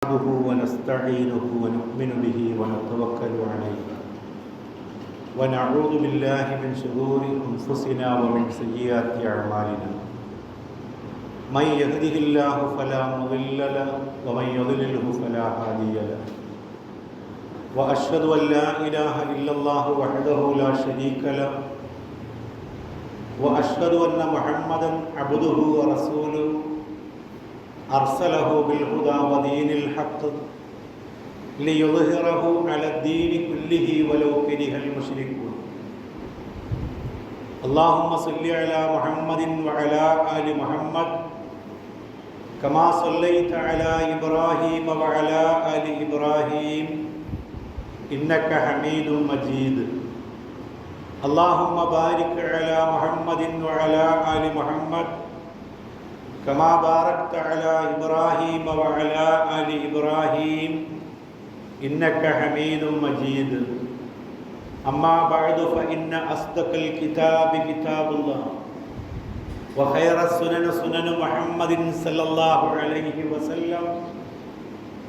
نحمده ونستعينه ونؤمن به ونتوكل عليه ونعوذ بالله من شرور أنفسنا ومن سيئات أعمالنا من يهده الله فلا مضل له ومن يضلله فلا هادي له وأشهد أن لا إله إلا الله وحده لا شريك له وأشهد أن محمدا عبده ورسوله أرسله بالهدى ودين الحق ليظهره على الدين كله ولو كره المشركون اللهم صل على محمد وعلى آل محمد كما صليت على إبراهيم وعلى آل إبراهيم إنك حميد مجيد اللهم بارك على محمد وعلى آل محمد كما باركت على إبراهيم وعلى آل إبراهيم إنك حميد مجيد أما بعد فإن أصدق الكتاب كتاب الله وخير السنن سنن محمد صلى الله عليه وسلم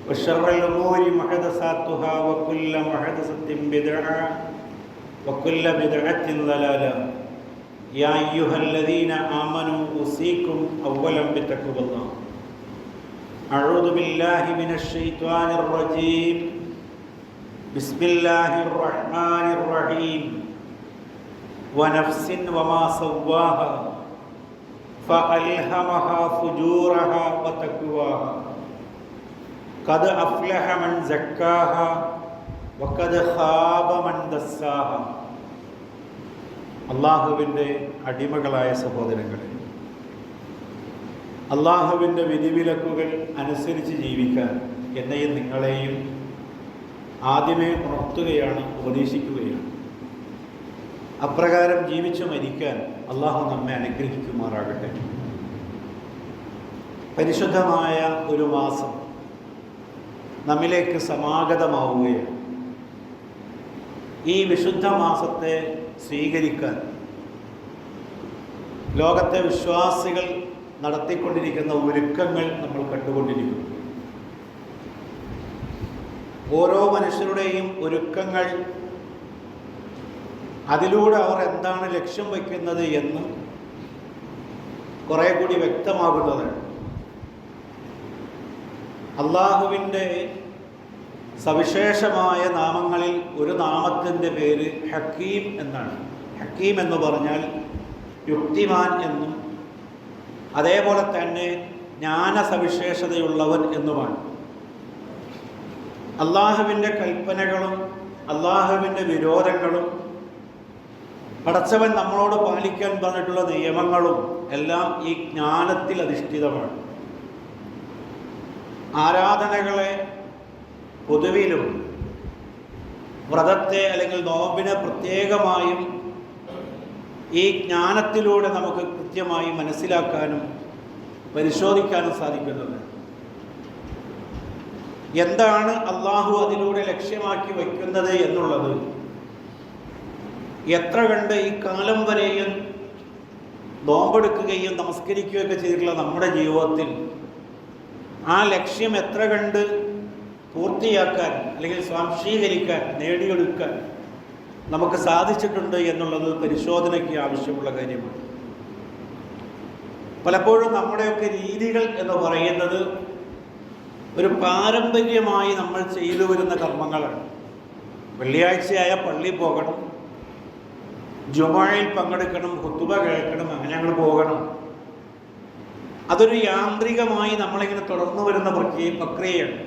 وشر الأمور محدثاتها وكل محدثة بدعة وكل بدعة ضلالة يا أيها الذين آمنوا أوصيكم أولا بتقوى الله أعوذ بالله من الشيطان الرجيم بسم الله الرحمن الرحيم ونفس وما سواها فألهمها فجورها وتقواها قد أفلح من زكاها وقد خاب من دساها അള്ളാഹുവിൻ്റെ അടിമകളായ സഹോദരങ്ങളെ, അള്ളാഹുവിൻ്റെ വിധിവിലക്കുകൾ അനുസരിച്ച് ജീവിക്കാൻ എന്നെയും നിങ്ങളെയും ആദ്യമേ ഉണർത്തുകയാണ്, ഉപദേശിക്കുകയാണ്. അപ്രകാരം ജീവിച്ചു മരിക്കാൻ അള്ളാഹു നമ്മെ അനുഗ്രഹിക്കുമാറാകട്ടെ. പരിശുദ്ധമായ ഒരു മാസം നമ്മിലേക്ക് സമാഗതമാവുകയാണ്. ഈ വിശുദ്ധ മാസത്തെ സ്വീകരിക്കാൻ ലോകത്തെ വിശ്വാസികൾ നടത്തിക്കൊണ്ടിരിക്കുന്ന ഒരുക്കങ്ങൾ നമ്മൾ കണ്ടുകൊണ്ടിരിക്കുന്നു. ഓരോ മനുഷ്യരുടെയും ഒരുക്കങ്ങൾ, അതിലൂടെ അവർ എന്താണ് ലക്ഷ്യം വയ്ക്കുന്നത് എന്ന് കുറെ കൂടി വ്യക്തമാകുന്നതാണ്. അള്ളാഹുവിൻ്റെ സവിശേഷമായ നാമങ്ങളിൽ ഒരു നാമത്തിൻ്റെ പേര് ഹക്കീം എന്നാണ്. ഹക്കീം എന്ന് പറഞ്ഞാൽ യുക്തിമാൻ എന്നും അതേപോലെ തന്നെ ജ്ഞാന സവിശേഷതയുള്ളവൻ എന്നുമാണ്. അള്ളാഹുവിൻ്റെ കൽപ്പനകളും അള്ളാഹുവിൻ്റെ വിരോധങ്ങളും പടച്ചവൻ നമ്മളോട് പാലിക്കാൻ പറഞ്ഞിട്ടുള്ള നിയമങ്ങളും എല്ലാം ഈ ജ്ഞാനത്തിൽ അധിഷ്ഠിതമാണ്. ആരാധനകളെ പൊതുവിലും വ്രതത്തെ അല്ലെങ്കിൽ നോമ്പിനെ പ്രത്യേകമായും ഈ ജ്ഞാനത്തിലൂടെ നമുക്ക് കൃത്യമായി മനസ്സിലാക്കാനും പരിശോധിക്കാനും സാധിക്കുന്നത്. എന്താണ് അള്ളാഹു അതിലൂടെ ലക്ഷ്യമാക്കി വയ്ക്കുന്നത് എന്നുള്ളത് എത്ര കണ്ട് ഈ കാലം വരെയും നോമ്പെടുക്കുകയും നമസ്കരിക്കുകയൊക്കെ ചെയ്തിട്ടുള്ള നമ്മുടെ ജീവിതത്തിൽ ആ ലക്ഷ്യം എത്ര കണ്ട് പൂർത്തിയാക്കാൻ അല്ലെങ്കിൽ സ്വാംശീകരിക്കാൻ, നേടിയെടുക്കാൻ നമുക്ക് സാധിച്ചിട്ടുണ്ട് എന്നുള്ളത് പരിശോധനയ്ക്ക് ആവശ്യമുള്ള കാര്യമാണ്. പലപ്പോഴും നമ്മുടെയൊക്കെ രീതികൾ എന്ന് പറയുന്നത് ഒരു പാരമ്പര്യമായി നമ്മൾ ചെയ്തു വരുന്ന കർമ്മങ്ങളാണ്. വെള്ളിയാഴ്ചയായ പള്ളിയിൽ പോകണം, ജുമുഅയിൽ പങ്കെടുക്കണം, ഖുതുബ കേൾക്കണം, അങ്ങനെ ഞങ്ങൾ പോകണം. അതൊരു യാന്ത്രികമായി നമ്മളിങ്ങനെ തുടർന്നു വരുന്ന പ്രക്രിയയാണ്.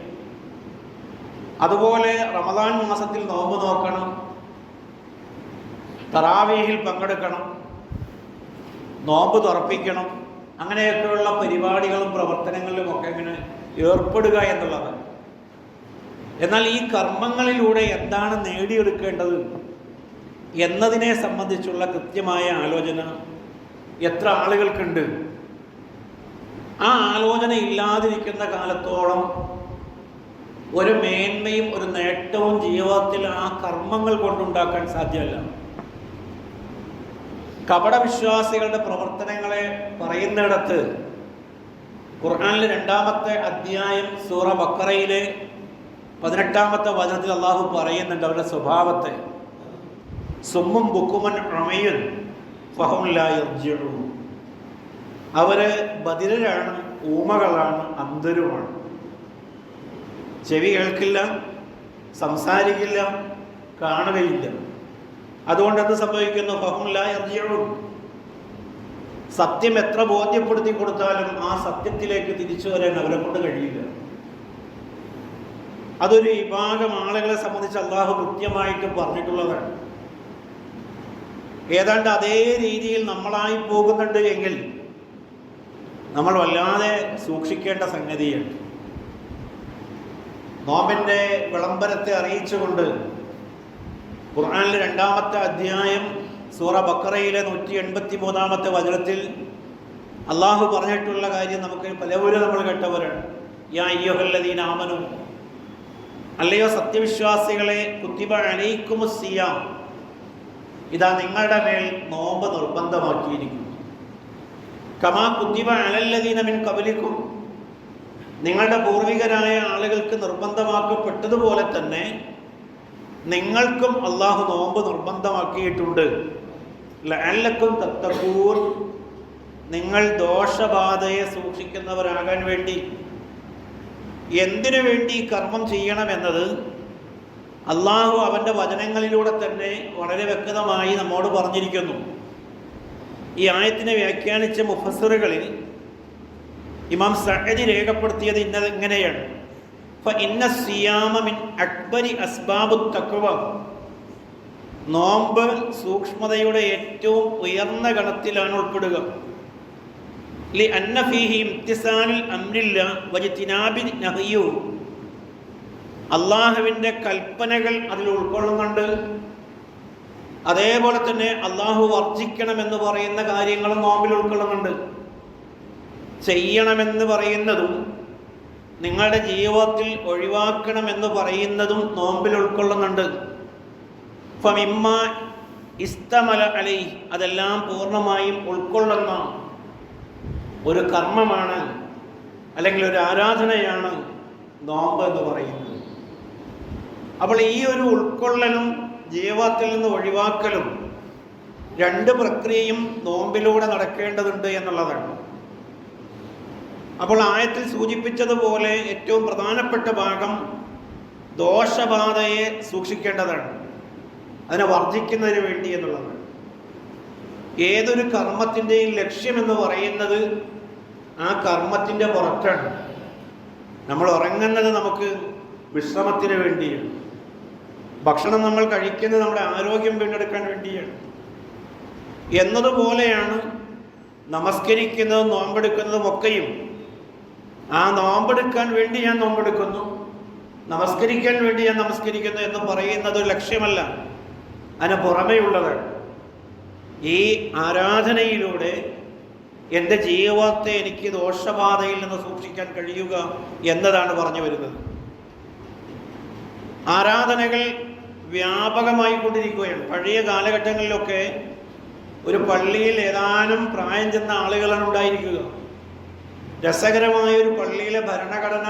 അതുപോലെ റമദാൻ മാസത്തിൽ നോമ്പ് നോക്കണം, തറാവീഹിൽ പങ്കെടുക്കണം, നോമ്പ് തുറപ്പിക്കണം, അങ്ങനെയൊക്കെയുള്ള പരിപാടികളും പ്രവർത്തനങ്ങളിലും ഒക്കെ ഇങ്ങനെ ഏർപ്പെടുക എന്നുള്ളത്. എന്നാൽ ഈ കർമ്മങ്ങളിലൂടെ എന്താണ് നേടിയെടുക്കേണ്ടത് എന്നതിനെ സംബന്ധിച്ചുള്ള കൃത്യമായ ആലോചന എത്ര ആളുകൾക്കുണ്ട്? ആ ആലോചന ഇല്ലാതിരിക്കുന്ന കാലത്തോളം ഒരു മേന്മയും ഒരു നേട്ടവും ജീവിതത്തിൽ ആ കർമ്മങ്ങൾ കൊണ്ടുണ്ടാക്കാൻ സാധ്യമല്ല. കപടവിശ്വാസികളുടെ പ്രവർത്തനങ്ങളെ പറയുന്നിടത്ത് ഖുർആനിലെ 2-ാമത്തെ അധ്യായം സൂറ ബഖറയിലെ 18-ാമത്തെ വചനത്തിൽ അള്ളാഹു പറയുന്നുണ്ട് അവരുടെ സ്വഭാവത്തെ. സുമ്മും ബുക്കുമൻ ഉമയുൻ ഫഹും ലാ യർജിഊൻ. അവര് ബധിരരാണ്, ഊമകളാണ്, അന്ധരുമാണ്. ചെവി കേൾക്കില്ല, സംസാരിക്കില്ല, കാണുകയില്ല. അതുകൊണ്ട് എന്ത് സംഭവിക്കുന്നു? ഫഹും ലാ യർജിഊൻ. സത്യം എത്ര ബോധ്യപ്പെടുത്തി കൊടുത്താലും ആ സത്യത്തിലേക്ക് തിരിച്ചു വരാൻ അവരെ കൊണ്ട് കഴിയില്ല. അതൊരു വിഭാഗം ആളുകളെ സംബന്ധിച്ച് അള്ളാഹു കൃത്യമായിട്ട് പറഞ്ഞിട്ടുള്ളതാണ്. ഏതാണ്ട് അതേ രീതിയിൽ നമ്മളായി പോകുന്നുണ്ട് എങ്കിൽ നമ്മൾ വല്ലാതെ സൂക്ഷിക്കേണ്ട സംഗതിയാണ്. നോമ്പിൻ്റെ വിളംബരത്തെ അറിയിച്ചുകൊണ്ട് ഖുർആനിലെ 2-ാമത്തെ അധ്യായം സൂറ ബഖറയിലെ 183-ാമത്തെ വചനത്തിൽ അള്ളാഹു പറഞ്ഞിട്ടുള്ള കാര്യം നമുക്ക് പലവരും നമ്മൾ കേട്ടവരാണ്. യാ അയ്യുഹല്ലദീന ആമനൂ, അല്ലയോ സത്യവിശ്വാസികളെ, കുത്തിബ അലൈക്കുമുസ് സിയാം, ഇതാ നിങ്ങളുടെ മേൽ നോമ്പ് നിർബന്ധമാക്കിയിരിക്കുന്നു. കമാ കുത്തിബ അലല്ലദീന മിൻ ഖബലിക്കും, നിങ്ങളുടെ പൂർവികരായ ആളുകൾക്ക് നിർബന്ധമാക്കപ്പെട്ടതുപോലെ തന്നെ നിങ്ങൾക്കും അള്ളാഹു നോമ്പ് നിർബന്ധമാക്കിയിട്ടുണ്ട്. ലഅല്ലക്കും തത്തഖൂൻ, നിങ്ങൾ ദോഷബാധയെ സൂക്ഷിക്കുന്നവരാകാൻ വേണ്ടി. എന്തിനു വേണ്ടി കർമ്മം ചെയ്യണമെന്നത് അള്ളാഹു അവൻ്റെ വചനങ്ങളിലൂടെ തന്നെ വളരെ വ്യക്തമായി നമ്മോട് പറഞ്ഞിരിക്കുന്നു. ഈ ആയത്തിനെ വ്യാഖ്യാനിച്ച മുഫസ്സിറുകളിൽ ഇമാം സഅദി രേഖപ്പെടുത്തിയത് ഇങ്ങനെയാണ്: ഫഇന്ന സിയാമ മിൻ അക്ബരി അസ്ബാബുത് തഖ്വ, നോമ്പ് സൂക്ഷ്മതയുടെ ഏറ്റവും ഉയർന്ന ഗണത്തിലാണ് ഉൾപ്പെടുക. ലി അന്ന ഫീഹി ഇംതിസാലുൽ അംരില്ല വജ്തിനാബി നഹ്യു, അള്ളാഹുവിൻ്റെ കൽപ്പനകൾ അതിൽ ഉൾക്കൊള്ളുന്നുണ്ട്. അതേപോലെ തന്നെ അള്ളാഹു വർജിക്കണമെന്ന് പറയുന്ന കാര്യങ്ങളും നോമ്പിൽ ഉൾക്കൊള്ളുന്നുണ്ട്. ചെയ്യണമെന്ന് പറയുന്നതും നിങ്ങളുടെ ജീവിതത്തിൽ ഒഴിവാക്കണമെന്ന് പറയുന്നതും നോമ്പിൽ ഉൾക്കൊള്ളുന്നുണ്ട്. ഫമിമ്മ ഇസ്തമല അലൈ, അതെല്ലാം പൂർണ്ണമായും ഉൾക്കൊള്ളുന്ന ഒരു കർമ്മമാണ്, അല്ലെങ്കിൽ ഒരു ആരാധനയാണ് നോമ്പ് എന്ന് പറയുന്നത്. അപ്പോൾ ഈ ഒരു ഉൾക്കൊള്ളലും ജീവിതത്തിൽ നിന്ന് ഒഴിവാക്കലും രണ്ട് പ്രക്രിയയും നോമ്പിലൂടെ നടക്കേണ്ടതുണ്ട് എന്നുള്ളതാണ്. അപ്പോൾ ആയത്തിൽ സൂചിപ്പിച്ചതുപോലെ ഏറ്റവും പ്രധാനപ്പെട്ട ഭാഗം ദോഷബാധയെ സൂക്ഷിക്കേണ്ടതാണ്, അതിനെ വർജിക്കുന്നതിന് വേണ്ടി എന്നുള്ളതാണ്. ഏതൊരു കർമ്മത്തിൻ്റെയും ലക്ഷ്യമെന്ന് പറയുന്നത് ആ കർമ്മത്തിൻ്റെ പുറത്താണ്. നമ്മൾ ഉറങ്ങുന്നത് നമുക്ക് വിശ്രമത്തിന് വേണ്ടിയാണ്. ഭക്ഷണം നമ്മൾ കഴിക്കുന്നത് നമ്മുടെ ആരോഗ്യം വീണ്ടെടുക്കാൻ വേണ്ടിയാണ്. എന്നതുപോലെയാണ് നമസ്കരിക്കുന്നതും നോമ്പെടുക്കുന്നതും ഒക്കെയും. ആ നോമ്പെടുക്കാൻ വേണ്ടി ഞാൻ നോമ്പെടുക്കുന്നു, നമസ്കരിക്കാൻ വേണ്ടി ഞാൻ നമസ്കരിക്കുന്നു എന്ന് പറയുന്നത് ഒരു ലക്ഷ്യമല്ല, അതിന് പുറമേയുള്ളതാണ്. ഈ ആരാധനയിലൂടെ എൻ്റെ ജീവിതത്തെ എനിക്ക് ദോഷബാധയിൽ നിന്ന് സൂക്ഷിക്കാൻ കഴിയുക എന്നതാണ് പറഞ്ഞു വരുന്നത്. ആരാധനകൾ വ്യാപകമായി കൊണ്ടിരിക്കുകയാണ്. പഴയ കാലഘട്ടങ്ങളിലൊക്കെ ഒരു പള്ളിയിൽ ഏതാനും പ്രായം ചെന്ന ആളുകളാണ് ഉണ്ടായിരിക്കുക. രസകരമായൊരു പള്ളിയിലെ ഭരണഘടന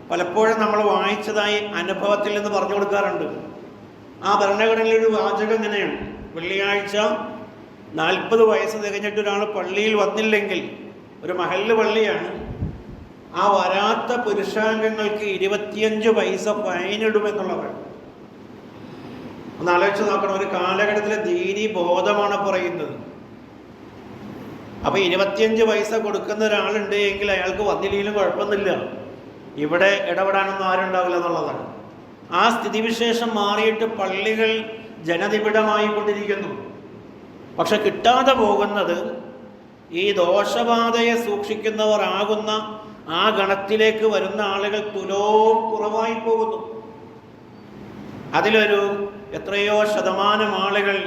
പലപ്പോഴും നമ്മൾ വായിച്ചതായി അനുഭവത്തിൽ നിന്ന് പറഞ്ഞു കൊടുക്കാറുണ്ട്. ആ ഭരണഘടനയിലൊരു വാചകം ഇങ്ങനെയാണ്: വെള്ളിയാഴ്ച 40 വയസ്സ് തികഞ്ഞിട്ട് ഒരാൾ പള്ളിയിൽ വന്നില്ലെങ്കിൽ, ഒരു മഹല്ല് പള്ളിയാണ്, ആ വരാത്ത പുരുഷാംഗങ്ങൾക്ക് 25 പൈസ ഫൈനിടുമെന്നുള്ളതാണ്. ഒന്ന് ആലോചിച്ച് നോക്കണം. ഒരു കാലഘട്ടത്തിലെ ദീനി ബോധമാണ് പറയുന്നത്. അപ്പോൾ 25 പൈസ കൊടുക്കുന്ന ഒരാളുണ്ട് എങ്കിൽ അയാൾക്ക് വന്നില്ലെങ്കിലും കുഴപ്പമൊന്നുമില്ല, ഇവിടെ ഇടപെടാനൊന്നും ആരുണ്ടാവില്ല എന്നുള്ളതാണ്. ആ സ്ഥിതിവിശേഷം മാറിയിട്ട് പള്ളികൾ ജനനിബിഡമായി കൊണ്ടിരിക്കുന്നു. പക്ഷെ കിട്ടാതെ പോകുന്നത് ഈ ദോഷബാധയെ സൂക്ഷിക്കുന്നവർ ആകുന്ന ആ ഗണത്തിലേക്ക് വരുന്ന ആളുകൾ തുലോം കുറവായി പോകുന്നു. അതിലൊരു എത്രയോ ശതമാനം ആളുകൾ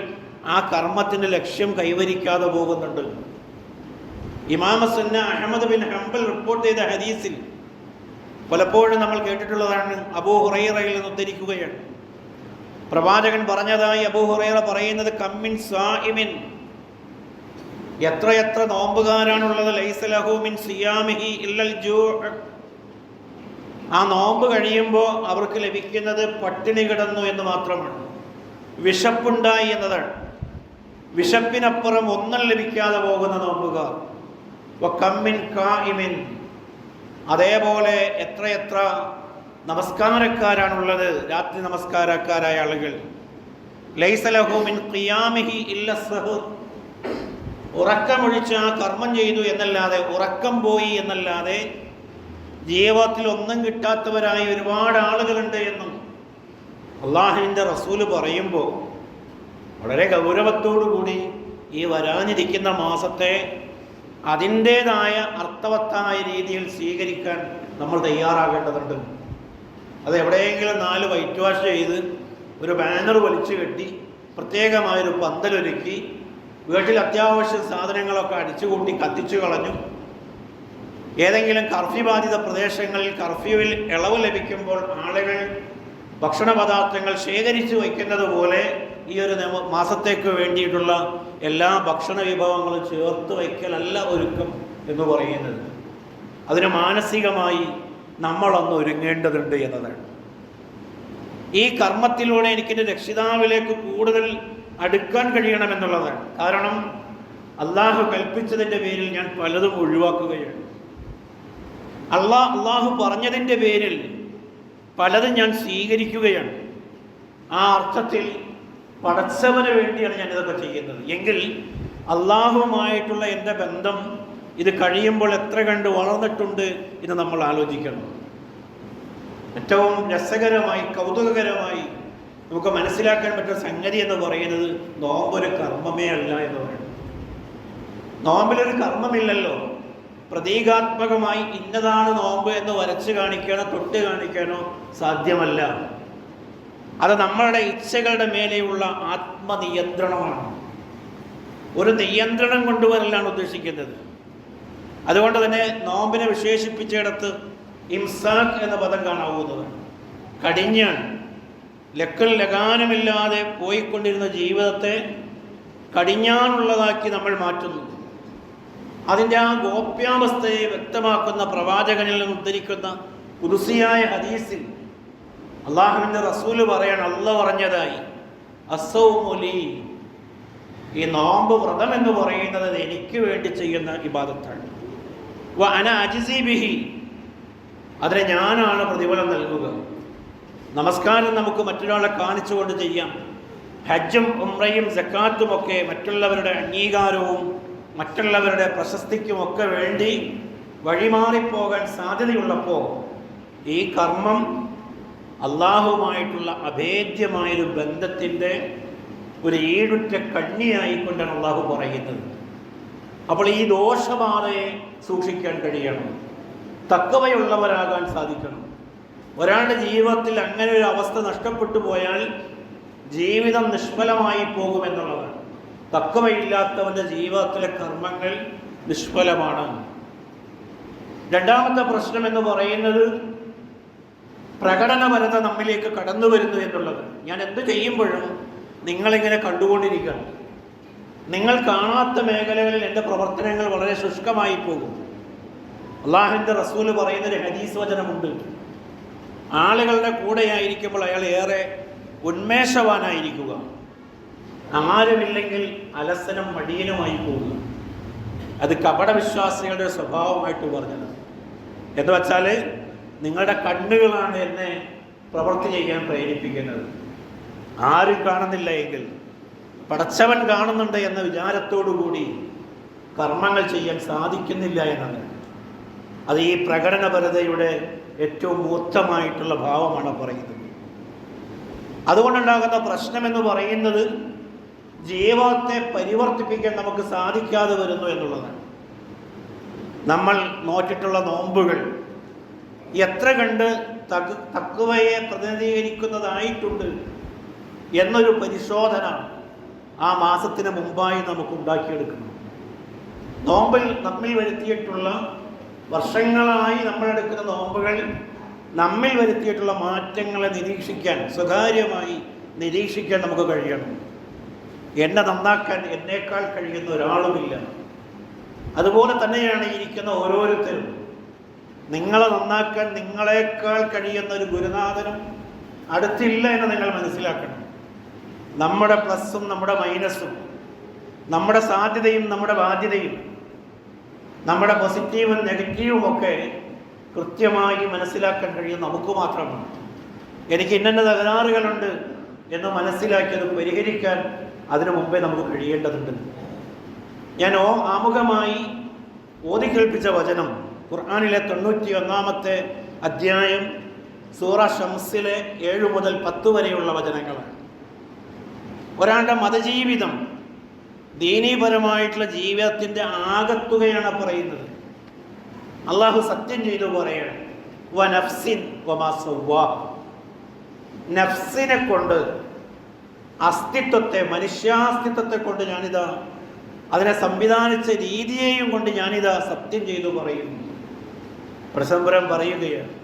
ആ കർമ്മത്തിൻ്റെ ലക്ഷ്യം കൈവരിക്കാതെ പോകുന്നുണ്ട്. ഇമാം സുന്ന അഹ്മദ് ബിൻ ഹംബൽ റിപ്പോർട്ട് ചെയ്ത ഹദീസിൽ പലപ്പോഴും നമ്മൾ കേട്ടിട്ടുള്ളതാണ്. അബൂ ഹുറൈറയിൽ നിന്ന് ഉദ്ധരിക്കുകയാണ്. പ്രവാചകൻ പറഞ്ഞതായി അബൂ ഹുറൈറ പറയുന്നത്: കമ്മിൻ സ്വാഇമിൻ എത്രയെത്ര നോമ്പുകാരാണുള്ളത്. ലൈസ ലഹു മിൻ സിയാമിഹി ഇല്ലൽ ജൂഅ്. ആ നോമ്പ് കഴിയുമ്പോൾ അവർക്ക് ലഭിക്കുന്നത് പട്ടിണി കിടന്നു എന്ന് മാത്രമാണ്, വിശപ്പുണ്ടായി എന്നതാണ്. വിശപ്പിനപ്പുറം ഒന്നും ലഭിക്കാതെ പോകുന്ന നോമ്പുകാർ. വകമ്മിൻ ഖായിമിൻ. അതേപോലെ എത്രയെത്ര നമസ്കാരക്കാരാണുള്ളത്, രാത്രി നമസ്കാരക്കാരായ ആളുകൾ. ലൈസ ലഹു മിൻ ഖിയാമിഹി ഇല്ല സഹർ. ഉറക്കമൊഴിച്ച് ആ കർമ്മം ചെയ്തു എന്നല്ലാതെ, ഉറക്കം പോയി എന്നല്ലാതെ ജീവിതത്തിൽ ഒന്നും കിട്ടാത്തവരായ ഒരുപാട് ആളുകളുണ്ട് എന്നും അള്ളാഹുവിൻ്റെ റസൂല് പറയുമ്പോൾ വളരെ ഗൗരവത്തോടു കൂടി ഈ വരാനിരിക്കുന്ന മാസത്തെ അതിൻ്റേതായ അർത്ഥവത്തായ രീതിയിൽ സ്വീകരിക്കാൻ നമ്മൾ തയ്യാറാകേണ്ടതുണ്ട്. അത് എവിടെയെങ്കിലും 4 വൈറ്റ് വാഷ് ചെയ്ത് ഒരു ബാനർ വലിച്ചു കെട്ടി പ്രത്യേകമായൊരു പന്തലൊരുക്കി വീട്ടിൽ അത്യാവശ്യ സാധനങ്ങളൊക്കെ അടിച്ചുകൂട്ടി കത്തിച്ചു കളഞ്ഞു, ഏതെങ്കിലും കർഫ്യൂ ബാധിത പ്രദേശങ്ങളിൽ കർഫ്യൂവിൽ ഇളവ് ലഭിക്കുമ്പോൾ ആളുകൾ ഭക്ഷണ പദാർത്ഥങ്ങൾ ശേഖരിച്ചു വയ്ക്കുന്നത് പോലെ ഈ ഒരു മാസത്തേക്ക് വേണ്ടിയിട്ടുള്ള എല്ലാ ഭക്ഷണ വിഭവങ്ങളും ചേർത്ത് വയ്ക്കലല്ല ഒരുക്കം എന്ന് പറയുന്നത്. അതിന് മാനസികമായി നമ്മളൊന്ന് ഒരുങ്ങേണ്ടതുണ്ട് എന്നതാണ്. ഈ കർമ്മത്തിലൂടെ എനിക്കെൻ്റെ രക്ഷിതാവിലേക്ക് കൂടുതൽ അടുക്കാൻ കഴിയണമെന്നുള്ളതാണ്. കാരണം അള്ളാഹു കൽപ്പിച്ചതിൻ്റെ പേരിൽ ഞാൻ പലതും ഒഴിവാക്കുകയാണ്. അള്ളാഹു പറഞ്ഞതിൻ്റെ പേരിൽ പലതും ഞാൻ സ്വീകരിക്കുകയാണ്. ആ അർത്ഥത്തിൽ പടച്ചവന് വേണ്ടിയാണ് ഞാനിതൊക്കെ ചെയ്യുന്നത് എങ്കിൽ അള്ളാഹുവുമായിട്ടുള്ള എൻ്റെ ബന്ധം ഇത് കഴിയുമ്പോൾ എത്ര കണ്ട് വളർന്നിട്ടുണ്ട് എന്ന് നമ്മൾ ആലോചിക്കണം. ഏറ്റവും രസകരമായി കൗതുകകരമായി നമുക്ക് മനസ്സിലാക്കാൻ പറ്റുന്ന സംഗതി എന്ന് പറയുന്നത് നോമ്പൊരു കർമ്മമേ അല്ല എന്ന് പറയുന്നത്. നോമ്പിലൊരു കർമ്മമില്ലല്ലോ. പ്രതീകാത്മകമായി ഇന്നതാണ് നോമ്പ് എന്ന് വരച്ച് കാണിക്കാനോ തൊട്ട് കാണിക്കാനോ സാധ്യമല്ല. അത് നമ്മളുടെ ഇച്ഛകളുടെ മേലെയുള്ള ആത്മനിയന്ത്രണമാണ്. ഒരു നിയന്ത്രണം കൊണ്ടുവരലാണ് ഉദ്ദേശിക്കുന്നത്. അതുകൊണ്ട് തന്നെ നോമ്പിനെ വിശേഷിപ്പിച്ചിടത്ത് ഇംസാഖ് എന്ന പദം കാണാവുന്നത്. കടിഞ്ഞാൻ, ലക്കൽ ലഗാനമില്ലാതെ പോയിക്കൊണ്ടിരുന്ന ജീവിതത്തെ കടിഞ്ഞാനുള്ളതാക്കി നമ്മൾ മാറ്റുന്നു. അതിൻ്റെ ആ ഗോപ്യാവസ്ഥയെ വ്യക്തമാക്കുന്ന പ്രവാചകനിൽ നിന്ന് ഉദ്ധരിക്കുന്ന ഖുദ്സിയായ ഹദീസിൽ അള്ളാഹുവിൻ്റെ റസൂല് പറയാണ്, അള്ളാഹ് പറഞ്ഞതായി, അസ്സൗമു ലീ, ഈ നോമ്പ് വ്രതം എന്ന് പറയുന്നത് എനിക്ക് വേണ്ടി ചെയ്യുന്ന ഇബാദത്താണ്. വ അന അജ്സി ബിഹി, അതിനെ ഞാനാണ് പ്രതിഫലം നൽകുക. നമസ്കാരം നമുക്ക് മറ്റൊരാളെ കാണിച്ചുകൊണ്ട് ചെയ്യാം. ഹജ്ജും ഉംറയും സക്കാത്തും ഒക്കെ മറ്റുള്ളവരുടെ അംഗീകാരവും മറ്റുള്ളവരുടെ പ്രശസ്തിക്കുമൊക്കെ വേണ്ടി വഴിമാറിപ്പോകാൻ സാധ്യതയുള്ളപ്പോൾ ഈ കർമ്മം അള്ളാഹുവുമായിട്ടുള്ള അഭേദ്യമായൊരു ബന്ധത്തിൻ്റെ ഒരു ഈടുറ്റ കണ്ണിയായിക്കൊണ്ടാണ് അള്ളാഹു പറയുന്നത്. അപ്പോൾ ഈ ദോഷബാധയെ സൂക്ഷിക്കാൻ കഴിയണം, തക്കവയുള്ളവരാകാൻ സാധിക്കണം. ഒരാളുടെ ജീവിതത്തിൽ അങ്ങനെ ഒരു അവസ്ഥ നഷ്ടപ്പെട്ടു പോയാൽ ജീവിതം നിഷ്ഫലമായി പോകുമെന്നുള്ളതാണ്. തക്കവയില്ലാത്തവൻ്റെ ജീവിതത്തിലെ കർമ്മങ്ങൾ നിഷ്ഫലമാണ്. രണ്ടാമത്തെ പ്രശ്നം എന്ന് പറയുന്നത് പ്രകടനപരത നമ്മിലേക്ക് കടന്നു വരുന്നു എന്നുള്ളത്. ഞാൻ എന്ത് ചെയ്യുമ്പോഴും നിങ്ങളിങ്ങനെ കണ്ടുകൊണ്ടിരിക്കണം. നിങ്ങൾ കാണാത്ത മേഖലകളിൽ എൻ്റെ പ്രവർത്തനങ്ങൾ വളരെ ശുഷ്കമായി പോകും. അള്ളാഹുവിൻ്റെ റസൂല് പറയുന്നൊരു ഹദീസ് വചനമുണ്ട്, ആളുകളുടെ കൂടെയായിരിക്കുമ്പോൾ അയാൾ ഏറെ ഉന്മേഷവാനായിരിക്കുക, ആരുമില്ലെങ്കിൽ അലസനും മടിയനുമായി പോകുക. അത് കപടവിശ്വാസികളുടെ സ്വഭാവമായിട്ട് പറഞ്ഞത്. എന്ന് വച്ചാൽ നിങ്ങളുടെ കണ്ണുകളാണ് എന്നെ പ്രവൃത്തി ചെയ്യാൻ പ്രേരിപ്പിക്കുന്നത്. ആരും കാണുന്നില്ല എങ്കിൽ പടച്ചവൻ കാണുന്നുണ്ട് എന്ന വിചാരത്തോടു കൂടി കർമ്മങ്ങൾ ചെയ്യാൻ സാധിക്കുന്നില്ല എന്നാണ്. അത് ഈ പ്രകടനപരതയുടെ ഏറ്റവും മൂർത്തമായിട്ടുള്ള ഭാവമാണ് പറയുന്നത്. അതുകൊണ്ടുണ്ടാകുന്ന പ്രശ്നമെന്ന് പറയുന്നത് ജീവിതത്തെ പരിവർത്തിപ്പിക്കാൻ നമുക്ക് സാധിക്കാതെ വരുന്നു എന്നുള്ളതാണ്. നമ്മൾ നോറ്റിട്ടുള്ള നോമ്പുകൾ എത്ര കണ്ട് തഖ്വയെ പ്രതിനിധീകരിക്കുന്നതായിട്ടുണ്ട് എന്നൊരു പരിശോധന ആ മാസത്തിന് മുമ്പായി നമുക്ക് ഉണ്ടാക്കിയെടുക്കണം. നോമ്പിൽ നമ്മിൽ വരുത്തിയിട്ടുള്ള, വർഷങ്ങളായി നമ്മളെടുക്കുന്ന നോമ്പുകൾ നമ്മിൽ വരുത്തിയിട്ടുള്ള മാറ്റങ്ങളെ നിരീക്ഷിക്കാൻ, സ്വകാര്യമായി നിരീക്ഷിക്കാൻ നമുക്ക് കഴിയണം. എന്നെ നന്നാക്കാൻ എന്നേക്കാൾ കഴിയുന്ന ഒരാളുമില്ല. അതുപോലെ തന്നെയാണ് ഇരിക്കുന്ന ഓരോരുത്തരും. നിങ്ങളെ നന്നാക്കാൻ നിങ്ങളെക്കാൾ കഴിയുന്ന ഒരു ഗുരുനാഥനും അടുത്തില്ല എന്ന് നിങ്ങൾ മനസ്സിലാക്കണം. നമ്മുടെ പ്ലസ്സും നമ്മുടെ മൈനസും, നമ്മുടെ സാധ്യതയും നമ്മുടെ ബാധ്യതയും, നമ്മുടെ പോസിറ്റീവും നെഗറ്റീവും ഒക്കെ കൃത്യമായി മനസ്സിലാക്കാൻ കഴിയും നമുക്ക് മാത്രമാണ്. എനിക്ക് ഇന്ന തകരാറുകളുണ്ട് എന്ന് മനസ്സിലാക്കി അത് പരിഹരിക്കാൻ അതിനു മുമ്പേ നമുക്ക് കഴിയേണ്ടതുണ്ട്. ഞാൻ ആമുഖമായി ഓതി കേൾപ്പിച്ച വചനം ഖുർആനിലെ 91-ാമത്തെ അധ്യായം സൂറ ഷംസിലെ 7 മുതൽ 10 വരെയുള്ള വചനങ്ങളാണ്. ഒരാളുടെ മതജീവിതം, ദീനീപരമായിട്ടുള്ള ജീവിതത്തിൻ്റെ ആകത്തുകയാണ് പറയുന്നത്. അള്ളാഹു സത്യം ചെയ്തു പറയാണ്, വനഫ്സിൻ വമാ സവ്വാ. നഫ്സിനെ കൊണ്ട്, അസ്തിത്വത്തെ, മനുഷ്യാസ്തിത്വത്തെ കൊണ്ട് ഞാനിതാ, അതിനെ സംവിധാനിച്ച രീതിയെയും കൊണ്ട് ഞാനിതാ സത്യം ചെയ്തു പറയുന്നു. പ്രസംബരം പറയുകയാണ്,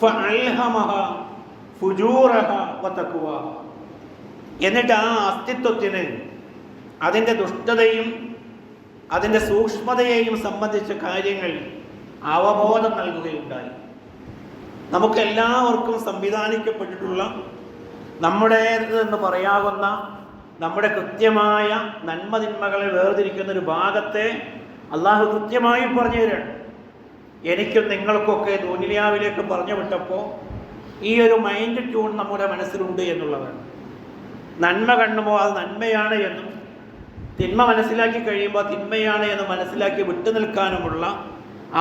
ഫഅൽഹമഹാ ഫുജൂറഹാ വതഖ്വാഹാ. എന്നിട്ട് ആ അസ്തിത്വത്തിന് അതിൻ്റെ ദുഷ്ടതയും അതിൻ്റെ സൂക്ഷ്മതയെയും സംബന്ധിച്ച കാര്യങ്ങൾ അവബോധം നൽകുകയുണ്ടായി. നമുക്കെല്ലാവർക്കും സംവിധാനിക്കപ്പെട്ടിട്ടുള്ള നമ്മുടേതെന്ന് പറയാവുന്ന നമ്മുടെ കൃത്യമായ നന്മതിന്മകളെ വേർതിരിക്കുന്ന ഒരു ഭാഗത്തെ അള്ളാഹു കൃത്യമായി പറഞ്ഞു തരാണ്. എനിക്കും നിങ്ങൾക്കൊക്കെ ദുനിയാവിലേക്ക് പറഞ്ഞു വിട്ടപ്പോൾ ഈ ഒരു മൈൻഡ് ട്യൂൺ നമ്മുടെ മനസ്സിലുണ്ട് എന്നുള്ളതാണ്. നന്മ കാണുമ്പോൾ അത് നന്മയാണ് എന്നും, തിന്മ മനസ്സിലാക്കി കഴിയുമ്പോൾ തിന്മയാണ് എന്ന് മനസ്സിലാക്കി വിട്ടുനിൽക്കാനുമുള്ള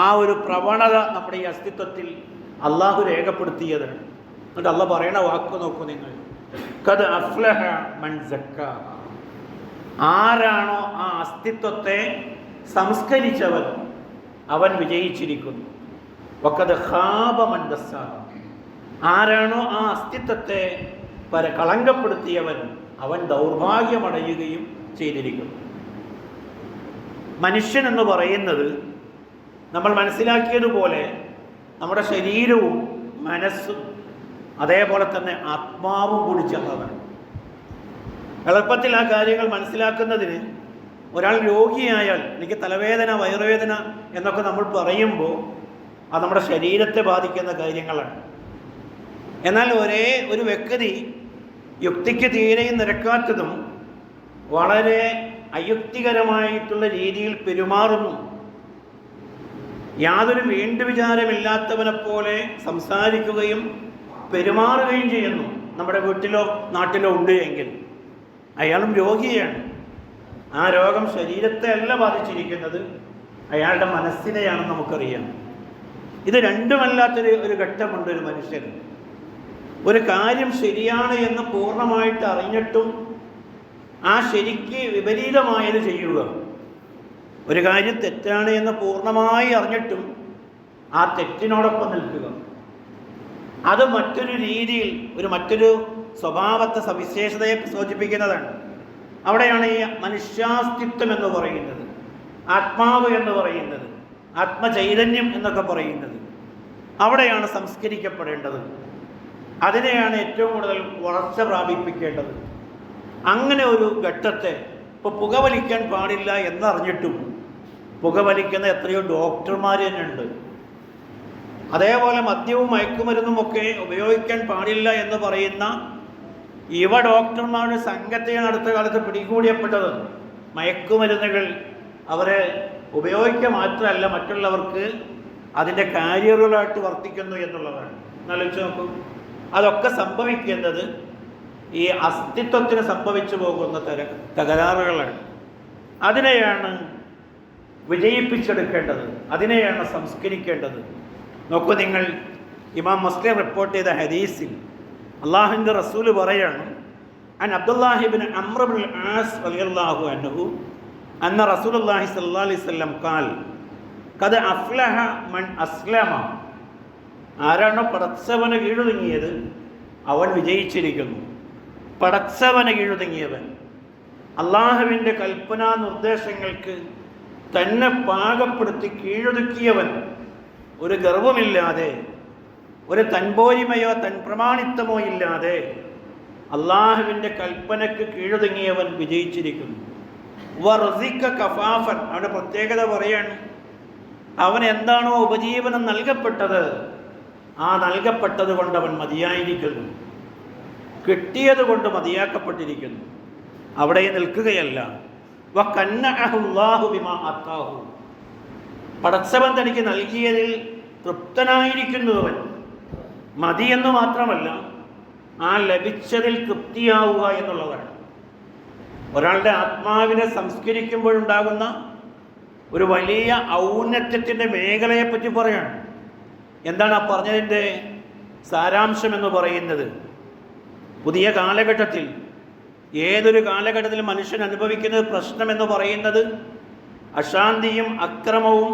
ആ ഒരു പ്രവണത നമ്മുടെ ഈ അസ്തിത്വത്തിൽ അള്ളാഹു രേഖപ്പെടുത്തിയതാണ്. എന്നിട്ട് അള്ളാഹ് പറയണ വാക്ക് നോക്കൂ നിങ്ങൾ, ഖദ് അഫ്ലഹ മൻ സക്കാ. ആരാണോ ആ അസ്തിത്വത്തെ സംസ്കരിച്ചവൻ അവൻ വിജയിച്ചിരിക്കുന്നു. വഖദ് ഖാബ മൻ ദസ്സാഹ. ആരാണോ ആ അസ്തിത്വത്തെ കളങ്കപ്പെടുത്തിയവൻ അവൻ ദൗർഭാഗ്യമടയുകയും ചെയ്തിരിക്കുന്നു. മനുഷ്യൻ എന്ന് പറയുന്നത് നമ്മൾ മനസ്സിലാക്കിയതുപോലെ നമ്മുടെ ശരീരവും മനസ്സും അതേപോലെ തന്നെ ആത്മാവും കൂടി ചേർന്നതാണ്. എളുപ്പത്തിൽ ആ കാര്യങ്ങൾ മനസ്സിലാക്കുന്നതിന് ഒരാൾ രോഗിയായാൽ എനിക്ക് തലവേദന, വയറുവേദന എന്നൊക്കെ നമ്മൾ പറയുമ്പോൾ അത് നമ്മുടെ ശരീരത്തെ ബാധിക്കുന്ന കാര്യങ്ങളാണ്. എന്നാൽ ഒരേ ഒരു വ്യക്തി യുക്തിക്ക് തീരെയും നിരക്കാത്തതും വളരെ അയുക്തികരമായിട്ടുള്ള രീതിയിൽ പെരുമാറുന്നു, യാതൊരു വീണ്ടുവിചാരമില്ലാത്തവനെ പോലെ സംസാരിക്കുകയും പെരുമാറുകയും ചെയ്യുന്നു, നമ്മുടെ വീട്ടിലോ നാട്ടിലോ ഉണ്ട് എങ്കിൽ അയാളും രോഗിയാണ്. ആ രോഗം ശരീരത്തെ അല്ല ബാധിച്ചിരിക്കുന്നത്, അയാളുടെ മനസ്സിനെയാണെന്ന് നമുക്കറിയാം. ഇത് രണ്ടുമല്ലാത്തൊരു ഘട്ടമുണ്ട് ഒരു മനുഷ്യന്. ഒരു കാര്യം ശരിയാണ് എന്ന് പൂർണ്ണമായിട്ട് അറിഞ്ഞിട്ടും ആ ശരിക്ക് വിപരീതമായത് ചെയ്യുക. ഒരു കാര്യം തെറ്റാണ് എന്ന് പൂർണ്ണമായി അറിഞ്ഞിട്ടും ആ തെറ്റിനോടൊപ്പം നിൽക്കുക. അത് മറ്റൊരു രീതിയിൽ മറ്റൊരു സ്വഭാവത്തെ, സവിശേഷതയെ സൂചിപ്പിക്കുന്നതാണ്. അവിടെയാണ് ഈ മനുഷ്യാസ്തിത്വം എന്ന് പറയുന്നത്, ആത്മാവ് എന്ന് പറയുന്നത്, ആത്മചൈതന്യം എന്നൊക്കെ പറയുന്നത്. അവിടെയാണ് സംസ്കരിക്കപ്പെടേണ്ടത്. അതിനെയാണ് ഏറ്റവും കൂടുതൽ വളർച്ച പ്രാപിപ്പിക്കേണ്ടത്. അങ്ങനെ ഒരു ഘട്ടത്തെ, ഇപ്പോൾ പുകവലിക്കാൻ പാടില്ല എന്നറിഞ്ഞിട്ടും പുകവലിക്കുന്ന എത്രയോ ഡോക്ടർമാർ തന്നെ ഉണ്ട്. അതേപോലെ മദ്യവും മയക്കുമരുന്നുമൊക്കെ ഉപയോഗിക്കാൻ പാടില്ല എന്ന് പറയുന്ന യുവ ഡോക്ടർമാരുടെ സംഘത്തെയാണ് അടുത്ത കാലത്ത് പിടികൂടിയപ്പെട്ടത്. മയക്കുമരുന്നുകൾ അവരെ ഉപയോഗിക്കുക മാത്രമല്ല, മറ്റുള്ളവർക്ക് അതിൻ്റെ കാരിയറുകളായിട്ട് വർത്തിക്കുന്നു എന്നുള്ളതാണ്. എന്നാലോചിച്ച് നോക്കൂ, അതൊക്കെ സംഭവിക്കുന്നത് ഈ അസ്തിത്വത്തിന് സംഭവിച്ചു പോകുന്ന തകരാറുകളാണ്. അതിനെയാണ് വിജയിപ്പിച്ചെടുക്കേണ്ടത്, അതിനെയാണ് സംസ്കരിക്കേണ്ടത്. നോക്കൂ നിങ്ങൾ, ഇമാം മുസ്ലിം റിപ്പോർട്ട് ചെയ്ത ഹദീസിൽ അള്ളാഹുവിൻ്റെ റസൂല് പറയാണ്, അൻ അബ്ദുല്ലാഹി ഇബ്നു അംർ ഇബ്നുൽ ആസ് റളിയല്ലാഹു അൻഹു അന്ന റസൂലുള്ളാഹി സ്വല്ലല്ലാഹു അലൈഹി വസല്ലം ഖാൽ ഖദ് അഫ്ലഹ മൻ അസ്ലമ. ആരാണോ പടച്ചവന് കീഴൊതുങ്ങിയത് അവൻ വിജയിച്ചിരിക്കുന്നു. പടച്ചവന് കീഴൊതുങ്ങിയവൻ, അള്ളാഹുവിൻ്റെ കൽപ്പനാ നിർദ്ദേശങ്ങൾക്ക് തന്നെ പാകപ്പെടുത്തി കീഴൊതുക്കിയവൻ, ഒരു ഗർവമില്ലാതെ, ഒരു തൻപോരിമയോ തൻപ്രമാണിത്വമോ ഇല്ലാതെ അള്ളാഹുവിൻ്റെ കൽപ്പനയ്ക്ക് കീഴൊതുങ്ങിയവൻ വിജയിച്ചിരിക്കുന്നു. വറുസിക കഫാഫൻ, അവൻ്റെ പ്രത്യേകത പറയാണ്, അവൻ എന്താണോ ഉപജീവനം നൽകപ്പെട്ടത് ആ നൽകപ്പെട്ടത് കൊണ്ട് അവൻ മതിയായിരിക്കുന്നു, കിട്ടിയത് കൊണ്ട് മതിയാക്കപ്പെട്ടിരിക്കുന്നു, അവിടെ നിൽക്കുകയല്ല. വകന്നഅഹുല്ലാഹു ബിമാ അതാഹു, പടച്ചവൻ തനിക്ക് നൽകിയതിൽ തൃപ്തനായിരിക്കുന്നു അവൻ. മതി എന്ന് മാത്രമല്ല, ആ ലഭിച്ചതിൽ തൃപ്തിയാവുക എന്നുള്ളതാണ്. ഒരാളുടെ ആത്മാവിനെ സംസ്കരിക്കുമ്പോഴുണ്ടാകുന്ന ഒരു വലിയ ഔന്നത്യത്തിൻ്റെ മേഖലയെപ്പറ്റി പറയാണ്. എന്താണ് ആ പറഞ്ഞതിൻ്റെ സാരാംശം എന്ന് പറയുന്നത്? പുതിയ കാലഘട്ടത്തിൽ, ഏതൊരു കാലഘട്ടത്തിൽ മനുഷ്യൻ അനുഭവിക്കുന്ന പ്രശ്നമെന്ന് പറയുന്നത് അശാന്തിയും അക്രമവും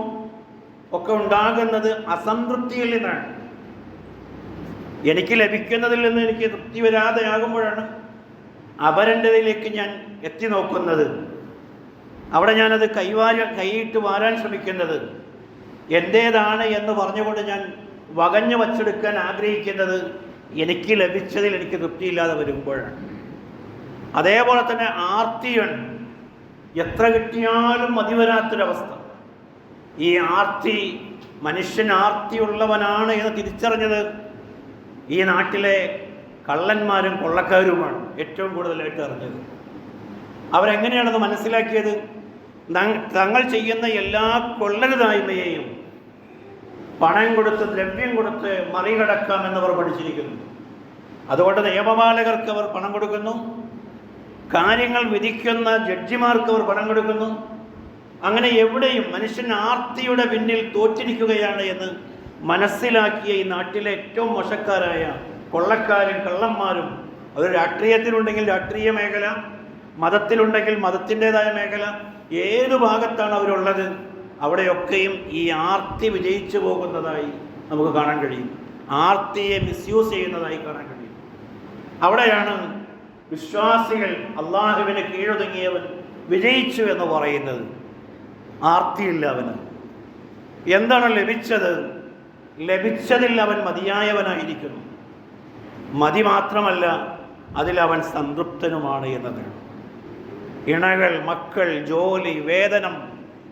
ഒക്കെ ഉണ്ടാകുന്നത് അസംതൃപ്തിയിൽ നിന്നാണ്. എനിക്ക് ലഭിക്കുന്നതിൽ നിന്ന് എനിക്ക് തൃപ്തി വരാതെയാകുമ്പോഴാണ് അപരൻ്റെതിലേക്ക് ഞാൻ എത്തി നോക്കുന്നത്. അവിടെ ഞാനത് കൈയിട്ട് വാരാൻ ശ്രമിക്കുന്നത്, എൻ്റേതാണ് എന്ന് പറഞ്ഞുകൊണ്ട് ഞാൻ വകഞ്ഞു വച്ചെടുക്കാൻ ആഗ്രഹിക്കുന്നത് എനിക്ക് ലഭിച്ചതിൽ എനിക്ക് തൃപ്തിയില്ലാതെ വരുമ്പോഴാണ്. അതേപോലെ തന്നെ ആർത്തിയാണ്, എത്ര കിട്ടിയാലും മതിവരാത്തൊരവസ്ഥ. ഈ ആർത്തി, മനുഷ്യൻ ആർത്തിയുള്ളവനാണ് എന്ന് തിരിച്ചറിഞ്ഞത് ഈ നാട്ടിലെ കള്ളന്മാരും കൊള്ളക്കാരുമാണ് ഏറ്റവും കൂടുതലായിട്ട് അറിഞ്ഞത്. അവരെങ്ങനെയാണത് മനസ്സിലാക്കിയത്? തങ്ങൾ ചെയ്യുന്ന എല്ലാ കൊള്ളരുതായ്മയെയും പണം കൊടുത്ത്, ദ്രവ്യം കൊടുത്ത് മറികടക്കാം എന്നവർ പഠിച്ചിരിക്കുന്നു. അതുകൊണ്ട് നിയമപാലകർക്ക് അവർ പണം കൊടുക്കുന്നു, കാര്യങ്ങൾ വിധിക്കുന്ന ജഡ്ജിമാർക്ക് അവർ പണം കൊടുക്കുന്നു. അങ്ങനെ എവിടെയും മനുഷ്യൻ ആർത്തിയുടെ പിന്നിൽ തോറ്റിരിക്കുകയാണ് എന്ന് മനസ്സിലാക്കിയ ഈ നാട്ടിലെ ഏറ്റവും മോശക്കാരായ കൊള്ളക്കാരും കള്ളന്മാരും, അത് രാഷ്ട്രീയത്തിലുണ്ടെങ്കിൽ രാഷ്ട്രീയ മേഖല, മതത്തിലുണ്ടെങ്കിൽ മതത്തിൻ്റെതായ മേഖല, ഏതു ഭാഗത്താണ് അവരുള്ളത് അവിടെയൊക്കെയും ഈ ആർത്തി വിജയിച്ചു പോകുന്നതായി നമുക്ക് കാണാൻ കഴിയും. ആർത്തിയെ മിസ്യൂസ് ചെയ്യുന്നതായി കാണാൻ കഴിയും. അവിടെയാണ് വിശ്വാസികൾ, അള്ളാഹുവിന് കീഴൊതുങ്ങിയവൻ വിജയിച്ചു എന്ന് പറയുന്നത്. ആർത്തിയില്ല അവന്. എന്താണ് ലഭിച്ചത്? ലഭിച്ചതിൽ അവൻ മതിയായവനായിരിക്കുന്നു. മതി മാത്രമല്ല, അതിലവൻ സംതൃപ്തനുമാണ് എന്നതാണ്. ഇണകൾ, മക്കൾ, ജോലി, വേതനം,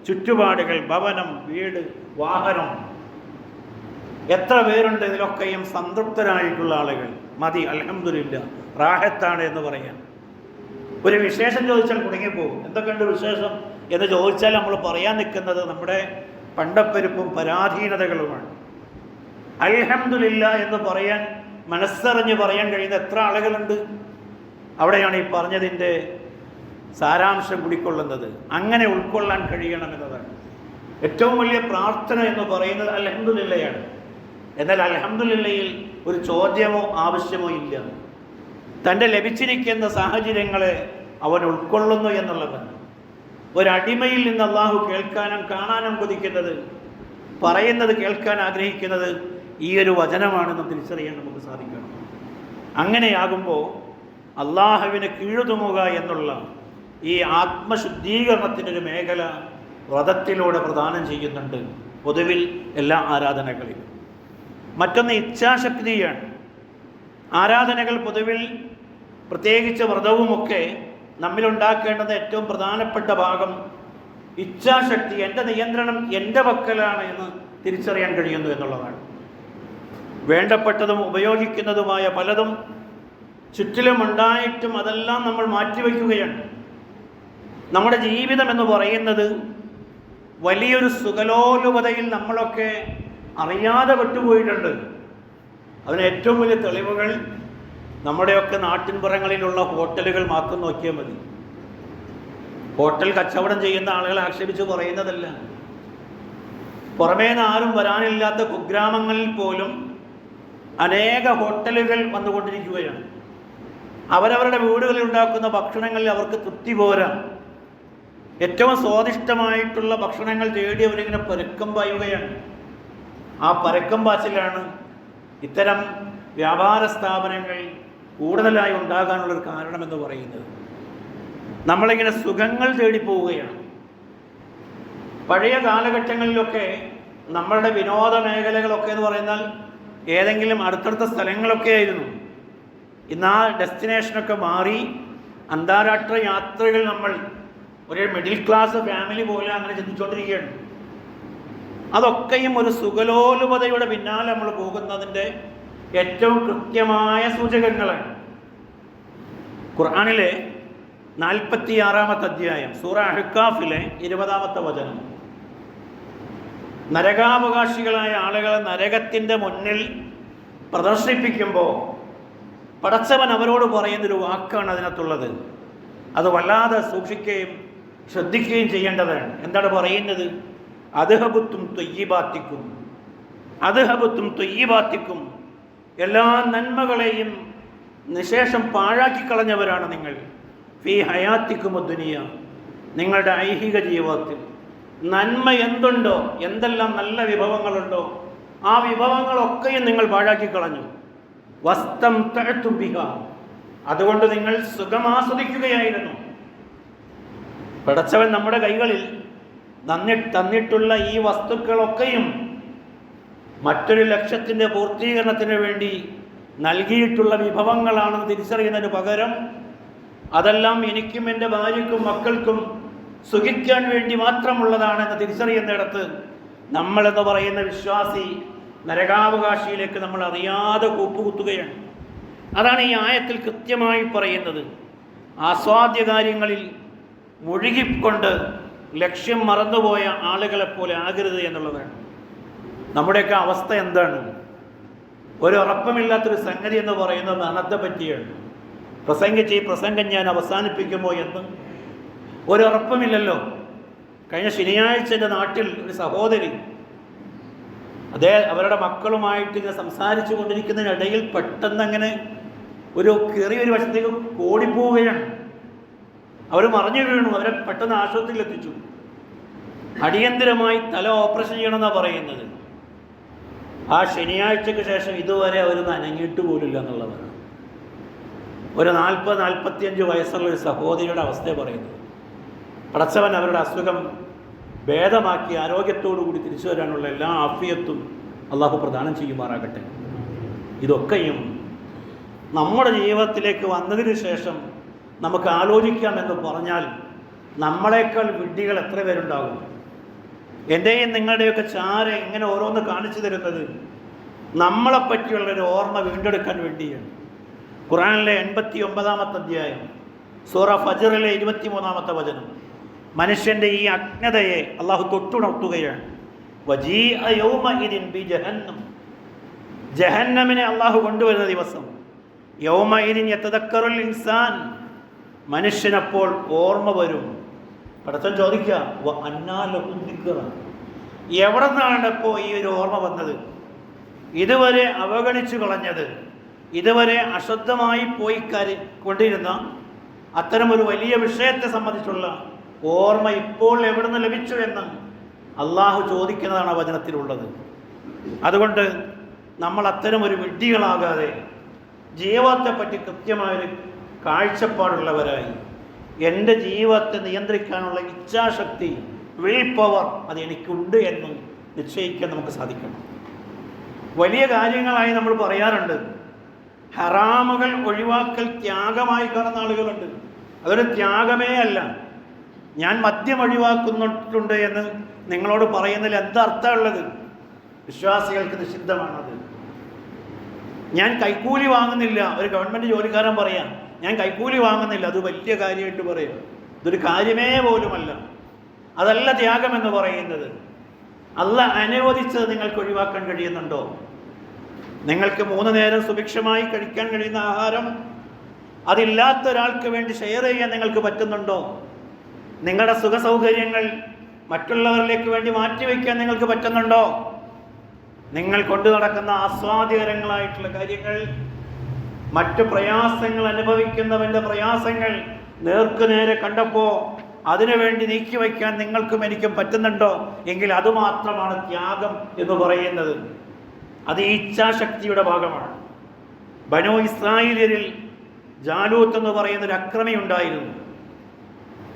ചുറ്റുപാടുകൾ, ഭവനം, വീട്, വാഹനം, എത്ര പേരുണ്ട് ഇതിലൊക്കെയും സംതൃപ്തരായിട്ടുള്ള ആളുകൾ. മതി, അൽഹംദുലില്ലാ, റാഹത്താണ് എന്ന് പറയാൻ. ഒരു വിശേഷം ചോദിച്ചാൽ കുടുങ്ങിപ്പോകും. എന്തൊക്കെയുണ്ട് വിശേഷം എന്ന് ചോദിച്ചാൽ നമ്മൾ പറയാൻ നിൽക്കുന്നത് നമ്മുടെ പണ്ടപ്പെരുപ്പും പരാധീനതകളുമാണ്. അൽഹംദുലില്ലാ എന്ന് പറയാൻ, മനസ്സറിഞ്ഞ് പറയാൻ കഴിയുന്ന എത്ര ആളുകളുണ്ട്? അവിടെയാണ് ഈ പറഞ്ഞതിൻ്റെ സാരാംശം കുടിക്കൊള്ളുന്നത്. അങ്ങനെ ഉൾക്കൊള്ളാൻ കഴിയണമെന്നതാണ്. ഏറ്റവും വലിയ പ്രാർത്ഥന എന്ന് പറയുന്നത് അൽഹംദുലില്ലയാണ്. എന്നാൽ അൽഹംദുലില്ലയിൽ ഒരു ചോദ്യമോ ആവശ്യമോ ഇല്ല. തൻ്റെ ലഭിച്ചിരിക്കുന്ന സാഹചര്യങ്ങളെ അവൻ ഉൾക്കൊള്ളുന്നു എന്നുള്ളതാണ്. ഒരടിമയിൽ നിന്ന് അള്ളാഹു കേൾക്കാനും കാണാനും കൊതിക്കുന്നത്, പറയുന്നത് കേൾക്കാൻ ആഗ്രഹിക്കുന്നത് ഈ ഒരു വചനമാണെന്ന് തിരിച്ചറിയാൻ നമുക്ക് സാധിക്കണം. അങ്ങനെയാകുമ്പോൾ അള്ളാഹുവിന് കീഴുതുങ്ങുക എന്നുള്ള ഈ ആത്മശുദ്ധീകരണത്തിനൊരു മേഖല വ്രതത്തിലൂടെ പ്രദാനം ചെയ്യുന്നുണ്ട് പൊതുവിൽ എല്ലാ ആരാധനകളിലും. മറ്റൊന്ന് ഇച്ഛാശക്തിയാണ്. ആരാധനകൾ പൊതുവിൽ, പ്രത്യേകിച്ച് വ്രതവുമൊക്കെ നമ്മിലുണ്ടാക്കേണ്ടുന്ന ഏറ്റവും പ്രധാനപ്പെട്ട ഭാഗം ഇച്ഛാശക്തി, എൻ്റെ നിയന്ത്രണം എൻ്റെ പക്കലാണ് എന്ന് തിരിച്ചറിയാൻ കഴിയുന്നു എന്നുള്ളതാണ്. വേണ്ടപ്പെട്ടതും ഉപയോഗിക്കുന്നതുമായ പലതും ചുറ്റിലുമുണ്ടായിട്ടും അതെല്ലാം നമ്മൾ മാറ്റിവെക്കുകയാണ്. നമ്മുടെ ജീവിതം എന്ന് പറയുന്നത് വലിയൊരു സുഖലോലുപതയിൽ നമ്മളൊക്കെ അറിയാതെ വിട്ടുപോയിട്ടുണ്ട്. അതിന് ഏറ്റവും വലിയ തെളിവുകൾ നമ്മുടെയൊക്കെ നാട്ടിൻപുറങ്ങളിലുള്ള ഹോട്ടലുകൾ മാത്രം നോക്കിയാൽ മതി. ഹോട്ടൽ കച്ചവടം ചെയ്യുന്ന ആളുകളെ ആക്ഷേപിച്ച് പറയുന്നതല്ല. പുറമേ നിന്ന് ആരും വരാനില്ലാത്ത കുഗ്രാമങ്ങളിൽ പോലും അനേക ഹോട്ടലുകൾ വന്നുകൊണ്ടിരിക്കുകയാണ്. അവരവരുടെ വീടുകളിൽ ഉണ്ടാക്കുന്ന ഭക്ഷണങ്ങളിൽ അവർക്ക് തൃപ്തി പോരാ. ഏറ്റവും സ്വാദിഷ്ടമായിട്ടുള്ള ഭക്ഷണങ്ങൾ തേടി അവരിങ്ങനെ പരക്കം പായുകയാണ്. ആ പരക്കം പാച്ചിലാണ് ഇത്തരം വ്യാപാര സ്ഥാപനങ്ങൾ കൂടുതലായി ഉണ്ടാകാനുള്ളൊരു കാരണമെന്ന് പറയുന്നത്. നമ്മളിങ്ങനെ സുഖങ്ങൾ തേടിപ്പോവുകയാണ്. പഴയ കാലഘട്ടങ്ങളിലൊക്കെ നമ്മളുടെ വിനോദ മേഖലകളൊക്കെ എന്ന് പറയുന്നാൽ ഏതെങ്കിലും അടുത്തടുത്ത സ്ഥലങ്ങളൊക്കെ ആയിരുന്നു. ഇന്ന് ആ ഡെസ്റ്റിനേഷനൊക്കെ മാറി അന്താരാഷ്ട്ര യാത്രകൾ നമ്മൾ ഒരു മിഡിൽ ക്ലാസ് ഫാമിലി പോലെ അങ്ങനെ ചിന്തിച്ചുകൊണ്ടിരിക്കുകയാണ്. അതൊക്കെയും ഒരു സുഖലോലുപതയുടെ പിന്നാലെ നമ്മൾ പോകുന്നതിൻ്റെ ഏറ്റവും കൃത്യമായ സൂചകങ്ങളാണ്. ഖുർആനിലെ 46-ാമത്തെ അധ്യായം സൂറ അഹ്കാഫിലെ 20-ാമത്തെ വചനം, നരകാവകാശികളായ ആളുകളെ നരകത്തിൻ്റെ മുന്നിൽ പ്രദർശിപ്പിക്കുമ്പോൾ പടച്ചവൻ അവരോട് പറയുന്നൊരു വാക്കാണ് അതിനകത്തുള്ളത്. അത് വല്ലാതെ സൂക്ഷിക്കുകയും ശ്രദ്ധിക്കുകയും ചെയ്യേണ്ടതാണ്. എന്താണ് പറയുന്നത്? അദ്ഹബത്തും ത്വയ്യിബാത്തിക്കും, അദ്ഹബത്തും ത്വയ്യിബാത്തിക്കും, എല്ലാ നന്മകളെയും നിശേഷം പാഴാക്കിക്കളഞ്ഞവരാണ് നിങ്ങൾ. ഫീ ഹയാത്തിക്കും ദുനിയ, നിങ്ങളുടെ ഐഹിക ജീവിതത്തിൽ നന്മ എന്തുണ്ടോ, എന്തെല്ലാം നല്ല വിഭവങ്ങളുണ്ടോ ആ വിഭവങ്ങളൊക്കെയും നിങ്ങൾ പാഴാക്കിക്കളഞ്ഞു. വസ്തംതഅ്തും ബിഹാ, അതുകൊണ്ട് നിങ്ങൾ സുഖമാസ്വദിക്കുകയായിരുന്നു. പടച്ചവൻ നമ്മുടെ കൈകളിൽ തന്നിട്ടുള്ള ഈ വസ്തുക്കളൊക്കെയും മറ്റൊരു ലക്ഷ്യത്തിൻ്റെ പൂർത്തീകരണത്തിന് വേണ്ടി നൽകിയിട്ടുള്ള വിഭവങ്ങളാണെന്ന് തിരിച്ചറിയുന്നതിന് പകരം അതെല്ലാം എനിക്കും എൻ്റെ ഭാര്യയ്ക്കും മക്കൾക്കും സുഖിക്കാൻ വേണ്ടി മാത്രമുള്ളതാണെന്ന് തിരിച്ചറിയുന്നിടത്ത് നമ്മളെന്ന് പറയുന്ന വിശ്വാസി നരകാവകാശിയിലേക്ക് നമ്മൾ അറിയാതെ കൂപ്പുകുത്തുകയാണ്. അതാണ് ഈ ആയത്തിൽ കൃത്യമായി പറയുന്നത്. ആസ്വാദ്യ കാര്യങ്ങളിൽ മുഴുകിക്കൊണ്ട് ലക്ഷ്യം മറന്നുപോയ ആളുകളെപ്പോലെ ആകരുത് എന്നുള്ളതാണ്. നമ്മുടെയൊക്കെ അവസ്ഥ എന്താണ്? ഒരു ഉറപ്പമില്ലാത്തൊരു സംഗതി എന്ന് പറയുന്നത് മരണത്തെ പറ്റിയാണ്. പ്രസംഗിച്ച് ഈ പ്രസംഗം ഞാൻ അവസാനിപ്പിക്കുമോ എന്ന് ഒരു ഉറപ്പമില്ലല്ലോ. കഴിഞ്ഞ ശനിയാഴ്ച എൻ്റെ നാട്ടിൽ ഒരു സഹോദരി അവരുടെ മക്കളുമായിട്ട് ഇങ്ങനെ സംസാരിച്ചു കൊണ്ടിരിക്കുന്നതിനിടയിൽ പെട്ടെന്ന് അങ്ങനെ ഒരു ചെറിയൊരു വശത്തേക്ക് ഓടിപ്പോവുകയാണ്. അവർ മറിഞ്ഞു വീണു. അവരെ പെട്ടെന്ന് ആശുപത്രിയിൽ എത്തിച്ചു. അടിയന്തരമായി തല ഓപ്പറേഷൻ ചെയ്യണമെന്നാണ് പറയുന്നത്. ആ ശനിയാഴ്ചക്ക് ശേഷം ഇതുവരെ അവരൊന്നും അനങ്ങിയിട്ട് പോലില്ല എന്നുള്ളതാണ്. ഒരു 40-45 വയസ്സുള്ള ഒരു സഹോദരിയുടെ അവസ്ഥയെ പറയുന്നത്. പടച്ചവൻ അവരുടെ അസുഖം ഭേദമാക്കി ആരോഗ്യത്തോടു കൂടി തിരിച്ചു വരാനുള്ള എല്ലാ ആഫിയത്തും അള്ളാഹു പ്രദാനം ചെയ്യുമാറാകട്ടെ. ഇതൊക്കെയും നമ്മുടെ ജീവിതത്തിലേക്ക് വന്നതിന് ശേഷം നമുക്ക് ആലോചിക്കാമെന്ന് പറഞ്ഞാൽ നമ്മളെക്കാൾ വിഡ്ഢികൾ എത്ര പേരുണ്ടാകും? എൻ്റെയും നിങ്ങളുടെയൊക്കെ ചാര ഇങ്ങനെ ഓരോന്ന് കാണിച്ചു തരുന്നത് നമ്മളെപ്പറ്റിയുള്ളൊരു ഓർമ്മ വീണ്ടെടുക്കാൻ വേണ്ടിയാണ്. ഖുർആനിലെ 89-ാമത്തെ അധ്യായം സൂറ ഫജ്റിലെ 23-ാമത്തെ വചനം, മനുഷ്യൻ്റെ ഈ അജ്ഞതയെ അള്ളാഹു തൊട്ടുണർത്തുകയാണ്. വജീഅ യൗമഇദിൻ ബിജഹന്നം, ജഹന്നമിനെ അള്ളാഹു കൊണ്ടുവരുന്ന ദിവസം. യൗമഇദിൻ യതദക്കറുൽ ഇൻസാൻ, മനുഷ്യനപ്പോൾ ഓർമ്മ വരും. പടച്ചവൻ ചോദിക്കുക, വ അന്നാ ലഹു ദിക്റ, എവിടെ നിന്നാണ് ഇപ്പോൾ ഈ ഒരു ഓർമ്മ വന്നത്? ഇതുവരെ അവഗണിച്ചു കളഞ്ഞത്, ഇതുവരെ അശ്രദ്ധമായി പോയി കൊണ്ടിരുന്ന അത്തരമൊരു വലിയ വിഷയത്തെ സംബന്ധിച്ചുള്ള ഓർമ്മ ഇപ്പോൾ എവിടെ നിന്ന് ലഭിച്ചു എന്ന് അള്ളാഹു ചോദിക്കുന്നതാണ് ആ വചനത്തിലുള്ളത്. അതുകൊണ്ട് നമ്മൾ അത്തരമൊരു വിഡ്ഢികളാകാതെ ജീവിതത്തെപ്പറ്റി കൃത്യമായൊരു കാഴ്ചപ്പാടുള്ളവരായി എൻ്റെ ജീവിതത്തെ നിയന്ത്രിക്കാനുള്ള ഇച്ഛാശക്തി, വിൽ പവർ അത് എനിക്കുണ്ട് എന്ന് നിശ്ചയിക്കാൻ നമുക്ക് സാധിക്കണം. വലിയ കാര്യങ്ങളായി നമ്മൾ പറയാറുണ്ട്. ഹറാമുകൾ ഒഴിവാക്കൽ ത്യാഗമായി കാണുന്ന ആളുകളുണ്ട്. അതൊരു ത്യാഗമേ അല്ല. ഞാൻ മദ്യം ഒഴിവാക്കുന്നുണ്ട് എന്ന് നിങ്ങളോട് പറയുന്നതിൽ എന്താ അർത്ഥമുള്ളത്? വിശ്വാസികൾക്ക് നിഷിദ്ധമാണത്. ഞാൻ കൈക്കൂലി വാങ്ങുന്നില്ല, ഒരു ഗവൺമെൻറ് ജോലിക്കാരൻ പറയാം ഞാൻ കൈക്കൂലി വാങ്ങുന്നില്ല, അത് വലിയ കാര്യമായിട്ട് പറയാം. ഇതൊരു കാര്യമേ പോലുമല്ല. അതല്ല ത്യാഗമെന്ന് പറയുന്നത്. അല്ലാഹ് അനുവദിച്ചത് നിങ്ങൾക്ക് ഒഴിവാക്കാൻ കഴിയുന്നുണ്ടോ? നിങ്ങൾക്ക് 3 നേരം സുഭിക്ഷമായി കഴിക്കാൻ കഴിയുന്ന ആഹാരം അതില്ലാത്ത ഒരാൾക്ക് വേണ്ടി ഷെയർ ചെയ്യാൻ നിങ്ങൾക്ക് പറ്റുന്നുണ്ടോ? നിങ്ങളുടെ സുഖസൗകര്യങ്ങൾ മറ്റുള്ളവരിലേക്ക് വേണ്ടി മാറ്റിവെക്കാൻ നിങ്ങൾക്ക് പറ്റുന്നുണ്ടോ? നിങ്ങൾ കൊണ്ടു നടക്കുന്ന ആസ്വാദ്യകരങ്ങളായിട്ടുള്ള കാര്യങ്ങൾ, മറ്റു പ്രയാസങ്ങൾ അനുഭവിക്കുന്നവൻ്റെ പ്രയാസങ്ങൾ നേർക്കുനേരെ കണ്ടപ്പോൾ അതിനുവേണ്ടി നീക്കിവയ്ക്കാൻ നിങ്ങൾക്കും എനിക്കും പറ്റുന്നുണ്ടോ? എങ്കിൽ അതുമാത്രമാണ് ത്യാഗം എന്ന് പറയുന്നത്. അത് ഇച്ഛാശക്തിയുടെ ഭാഗമാണ്. ബനൂ ഇസ്രായേലിൽ ജാലൂത്ത് എന്ന് പറയുന്നൊരു അക്രമി ഉണ്ടായിരുന്നു.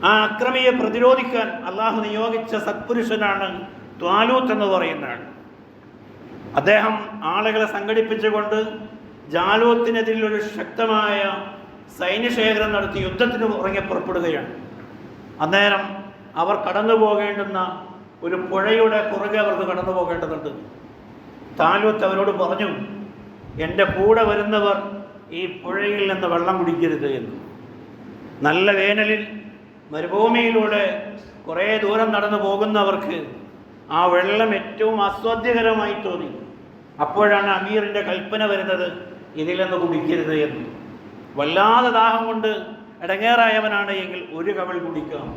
ആ അക്രമിയെ പ്രതിരോധിക്കാൻ അള്ളാഹു നിയോഗിച്ച സത്പുരുഷനാണ് ത്വാലൂത്ത് എന്ന് പറയുന്നതാണ്. അദ്ദേഹം ആളുകളെ സംഘടിപ്പിച്ചുകൊണ്ട് ജാലൂത്തിനെതിരെ ഒരു ശക്തമായ സൈന്യശേഖരം നടത്തി യുദ്ധത്തിന് പുറപ്പെടുകയാണ്. അന്നേരം അവർ കടന്നു പോകേണ്ടുന്ന ഒരു പുഴയുടെ കുറുകെ അവർക്ക് കടന്നു പോകേണ്ടതുണ്ട്. താലൂത്ത് അവരോട് പറഞ്ഞു, എൻ്റെ കൂടെ വരുന്നവർ ഈ പുഴയിൽ നിന്ന് വെള്ളം കുടിക്കരുത് എന്ന്. നല്ല വേനലിൽ മരുഭൂമിയിലൂടെ കുറേ ദൂരം നടന്നു പോകുന്നവർക്ക് ആ വെള്ളം ഏറ്റവും ആസ്വാദ്യകരമായി തോന്നി. അപ്പോഴാണ് അമീറിൻ്റെ കൽപ്പന വരുന്നത്, ഇതിൽ നിന്ന് കുടിക്കരുത് എന്ന്. വല്ലാതെ ദാഹം കൊണ്ട് ഇടങ്ങേറായവനാണ് എങ്കിൽ ഒരു കവിൾ കുടിക്കാം.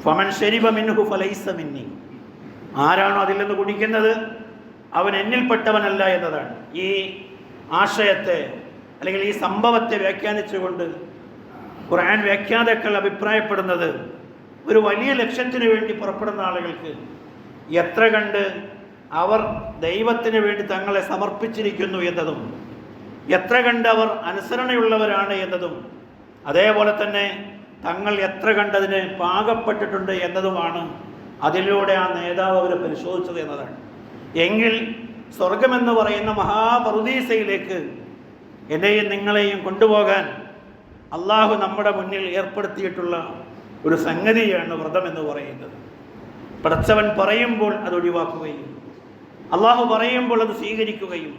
ഫമൻ ശരിബ മിൻഹു ഫലൈസ മിന്നി, ആരാണോ അതിൽ നിന്ന് കുടിക്കുന്നത് അവൻ എന്നിൽപ്പെട്ടവനല്ല എന്നതാണ്. ഈ ആശയത്തെ അല്ലെങ്കിൽ ഈ സംഭവത്തെ വ്യാഖ്യാനിച്ചുകൊണ്ട് ഖുർആൻ വ്യാഖ്യാതാക്കൾ അഭിപ്രായപ്പെടുന്നത്, ഒരു വലിയ ലക്ഷ്യത്തിന് വേണ്ടി പുറപ്പെടുന്ന ആളുകൾക്ക് എത്ര കണ്ട് അവർ ദൈവത്തിന് വേണ്ടി തങ്ങളെ സമർപ്പിച്ചിരിക്കുന്നു എന്നതും, എത്ര കണ്ട് അവർ അനുസരണയുള്ളവരാണ് എന്നതും, അതേപോലെ തന്നെ തങ്ങൾ എത്ര കണ്ടതിന് പാകപ്പെട്ടിട്ടുണ്ട് എന്നതുമാണ് അതിലൂടെ ആ നേതാവ് അവരെ പരിശോധിച്ചത് എന്നതാണ്. എങ്കിൽ സ്വർഗമെന്ന് പറയുന്ന മഹാപറുദീസയിലേക്ക് എന്നെയും നിങ്ങളെയും കൊണ്ടുപോകാൻ അള്ളാഹു നമ്മുടെ മുന്നിൽ ഏർപ്പെടുത്തിയിട്ടുള്ള ഒരു സംഗതിയാണ് വ്രതം എന്ന് പറയുന്നത്. പടച്ചവൻ പറയുമ്പോൾ അത് ഒഴിവാക്കുകയും അള്ളാഹു പറയുമ്പോൾ അത് സ്വീകരിക്കുകയും,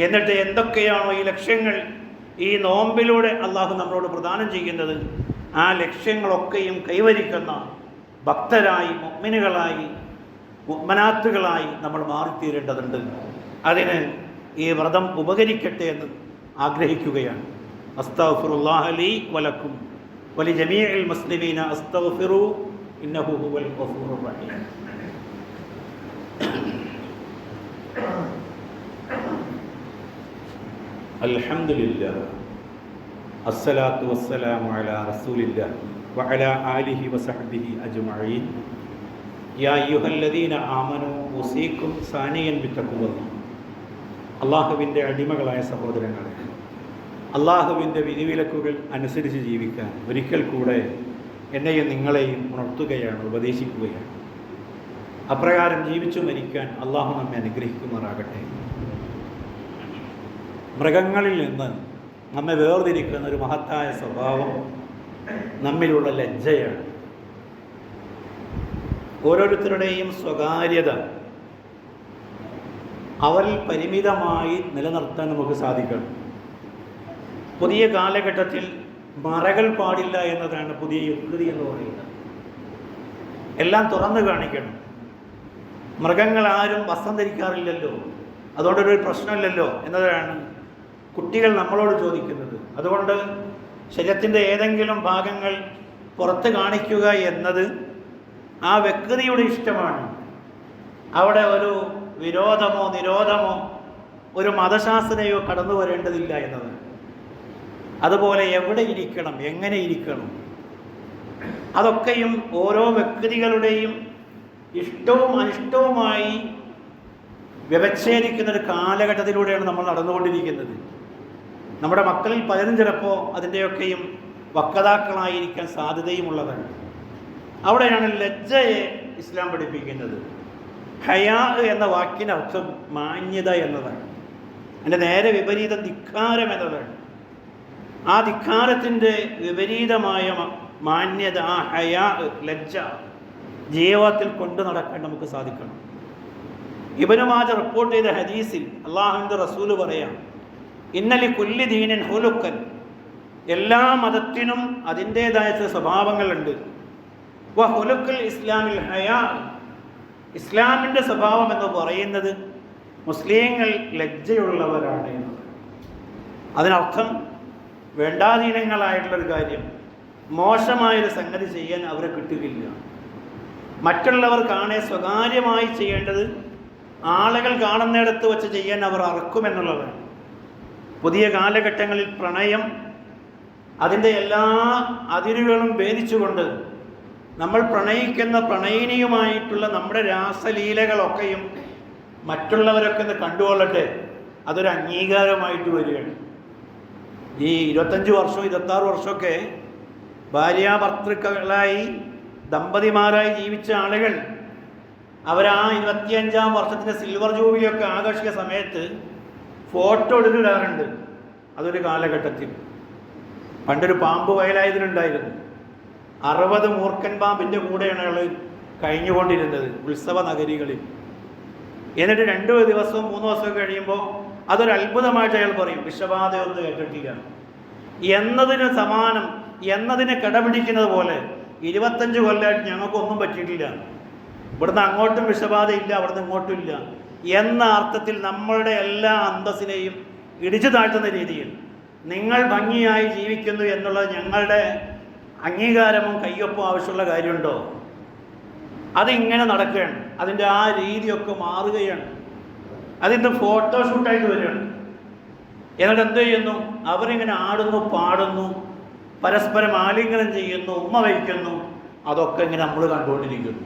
എന്നിട്ട് എന്തൊക്കെയാണോ ഈ ലക്ഷ്യങ്ങൾ ഈ നോമ്പിലൂടെ അള്ളാഹു നമ്മളോട് പ്രദാനം ചെയ്യുന്നത്, ആ ലക്ഷ്യങ്ങളൊക്കെയും കൈവരിക്കുന്ന ഭക്തരായി, മുഅ്മിനുകളായി, മുഅ്മിനാത്തുകളായി നമ്മൾ മാറിത്തീരേണ്ടതുണ്ട്. അതിന് ഈ വ്രതം ഉപകരിക്കട്ടെ എന്ന് ആഗ്രഹിക്കുകയാണ്. അസ്തഗ്ഫിറുല്ലാഹ ലീ വലക്കും വലി ജമീഇൽ മുസ്ലിമീന അസ്തഗ്ഫിറു ഇന്നഹു ഹുവൽ ഗഫൂറുർ റഹീം. അൽഹംദുലില്ലാഹ് അസ്സലാത്തു വസ്സലാമു അലാ റസൂലില്ലാഹ് വഅലാ ആലിഹി വസഹ്ബിഹി അജ്മഈൻ. യാ അയ്യുഹല്ലദീന ആമനൂ ഉസീകും സാനിയൻ ബിത്തഖ്വല്ലാഹ്. അള്ളാഹുവിൻ്റെ അടിമകളായ സഹോദരങ്ങളെ, അള്ളാഹുവിൻ്റെ വിധിവിലക്കുകൾ അനുസരിച്ച് ജീവിക്കാൻ ഒരിക്കൽ കൂടെ എന്നെയും നിങ്ങളെയും ഉണർത്തുകയാണ്, ഉപദേശിക്കുകയാണ്. അപ്രകാരം ജീവിച്ചു മരിക്കാൻ അള്ളാഹു നമ്മെ അനുഗ്രഹിക്കുമാറാകട്ടെ. മൃഗങ്ങളിൽ നിന്ന് നമ്മെ വേർതിരിക്കുന്ന ഒരു മഹത്തായ സ്വഭാവം നമ്മിലുള്ള ലജ്ജയാണ്. ഓരോരുത്തരുടെയും സ്വകാര്യത അവരിൽ പരിമിതമായി നിലനിർത്താൻ നമുക്ക് സാധിക്കണം. പുതിയ കാലഘട്ടത്തിൽ മറകൾ പാടില്ല എന്നതാണ് പുതിയ യുക്തി എന്ന് പറയുന്നത്. എല്ലാം തുറന്നു കാണിക്കണം. മൃഗങ്ങൾ ആരും വസ്ത്രം ധരിക്കാറില്ലല്ലോ, അതുകൊണ്ടൊരു പ്രശ്നമില്ലല്ലോ എന്നതാണ് കുട്ടികൾ നമ്മളോട് ചോദിക്കുന്നത്. അതുകൊണ്ട് ശരീരത്തിൻ്റെ ഏതെങ്കിലും ഭാഗങ്ങൾ പുറത്ത് കാണിക്കുക എന്നത് ആ വ്യക്തിയുടെ ഇഷ്ടമാണ്. അവിടെ ഒരു വിരോധമോ നിരോധമോ ഒരു മതശാസ്ത്രയോ കടന്നു വരേണ്ടതില്ല എന്നതാണ്. അതുപോലെ എവിടെ ഇരിക്കണം, എങ്ങനെ ഇരിക്കണം, അതൊക്കെയും ഓരോ വ്യക്തികളുടെയും ഇഷ്ടവും അനിഷ്ടവുമായി വ്യവച്ഛേദിക്കുന്ന ഒരു കാലഘട്ടത്തിലൂടെയാണ് നമ്മൾ നടന്നുകൊണ്ടിരിക്കുന്നത്. നമ്മുടെ മക്കളിൽ പലരും ചിലപ്പോൾ അതിൻ്റെയൊക്കെയും വക്താക്കളായിരിക്കാൻ സാധ്യതയുമുള്ളതാണ്. അവിടെയാണ് ലജ്ജയെ ഇസ്ലാം പഠിപ്പിക്കുന്നത്. ഹയാ എന്ന വാക്കിനർത്ഥം മാന്യത എന്നതാണ്. അതിൻ്റെ നേരെ വിപരീതം ധിക്കാരം എന്നതാണ്. ആ ധിക്കാരത്തിൻ്റെ വിപരീതമായ മാന്യത, ആ ഹയാ, ലജ്ജ ജീവിതത്തിൽ കൊണ്ടു നടക്കാൻ നമുക്ക് സാധിക്കണം. ഇബ്നു മാജ റിപ്പോർട്ട് ചെയ്ത ഹദീസിൽ അള്ളാഹുവിൻ്റെ റസൂല് പറയാം, ഇന്നലി കുല്ലി ദീനിൻ ഹുലുക്കൻ, എല്ലാ മതത്തിനും അതിൻ്റേതായ ചില സ്വഭാവങ്ങളുണ്ട്. വ ഹുലുക്കുൽ ഇസ്ലാമിൽ ഹയാ, ഇസ്ലാമിൻ്റെ സ്വഭാവം എന്ന് പറയുന്നത് മുസ്ലിങ്ങൾ ലജ്ജയുള്ളവരാണ് എന്നത്. അതിനർത്ഥം വേണ്ടാധീനങ്ങളായിട്ടുള്ളൊരു കാര്യം, മോശമായൊരു സംഗതി ചെയ്യാൻ അവരെ കിട്ടുകയില്ല. മറ്റുള്ളവർ കാണെ സ്വകാര്യമായി ചെയ്യേണ്ടത് ആളുകൾ കാണുന്നിടത്ത് വെച്ച് ചെയ്യാൻ അവർ അറക്കുമെന്നുള്ളതാണ്. പുതിയ കാലഘട്ടങ്ങളിൽ പ്രണയം അതിൻ്റെ എല്ലാ അതിരുകളും ഭേദിച്ചുകൊണ്ട് നമ്മൾ പ്രണയിക്കുന്ന പ്രണയിനിയുമായിട്ടുള്ള നമ്മുടെ രാസലീലകളൊക്കെയും മറ്റുള്ളവരൊക്കെ ഒന്ന് കണ്ടുകൊള്ളട്ടെ, അതൊരു അംഗീകാരമായിട്ട് വരികയാണ്. ഈ 25 വർഷം 26 വർഷമൊക്കെ ഭാര്യാഭർത്തൃക്കളായി ദമ്പതിമാരായി ജീവിച്ച ആളുകൾ അവരാ 25-ാം വർഷത്തിൻ്റെ സിൽവർ ജൂബിലിയൊക്കെ ആഘോഷിക്കുന്ന സമയത്ത് ഫോട്ടോ എടുത്തിടാറുണ്ട്. അതൊരു കാലഘട്ടത്തിൽ പണ്ടൊരു പാമ്പ് വയലായതിനുണ്ടായിരുന്നു. 60 മൂർഖൻ പാമ്പിൻ്റെ കൂടെയാണ് അയാൾ കഴിഞ്ഞുകൊണ്ടിരുന്നത് ഉത്സവ നഗരികളിൽ. എന്നിട്ട് 2 ദിവസവും 3 ദിവസവും കഴിയുമ്പോൾ അതൊരു അത്ഭുതമായിട്ട് അയാൾ പറയും, വിഷബാധയൊന്നും കേട്ടിട്ടില്ല എന്നതിന് സമാനം, എന്നതിനെ കിടപിടിക്കുന്നത് പോലെ 25 കൊല്ലമായിട്ട് ഞങ്ങൾക്കൊന്നും പറ്റിയിട്ടില്ല, ഇവിടുന്ന് അങ്ങോട്ടും വിഷബാധയില്ല, അവിടുന്ന് ഇങ്ങോട്ടും ഇല്ല എന്ന അർത്ഥത്തിൽ നമ്മളുടെ എല്ലാ അന്തസ്സിനെയും ഇടിച്ചു താഴ്ത്തുന്ന രീതിയിൽ നിങ്ങൾ ഭംഗിയായി ജീവിക്കുന്നു എന്നുള്ളത് ഞങ്ങളുടെ അംഗീകാരവും കയ്യൊപ്പും ആവശ്യമുള്ള കാര്യമുണ്ടോ? അതിങ്ങനെ നടക്കുകയാണ്, അതിൻ്റെ ആ രീതിയൊക്കെ മാറുകയാണ്. അതിന്ന് ഫോട്ടോഷൂട്ടായിട്ട് വരികയാണ്. എന്നിട്ട് എന്ത് ചെയ്യുന്നു? അവരിങ്ങനെ ആടുന്നു, പാടുന്നു, പരസ്പരം ആലിംഗനം ചെയ്യുന്നു, ഉമ്മ വയ്ക്കുന്നു. അതൊക്കെ ഇങ്ങനെ നമ്മൾ കണ്ടുകൊണ്ടിരിക്കുന്നു.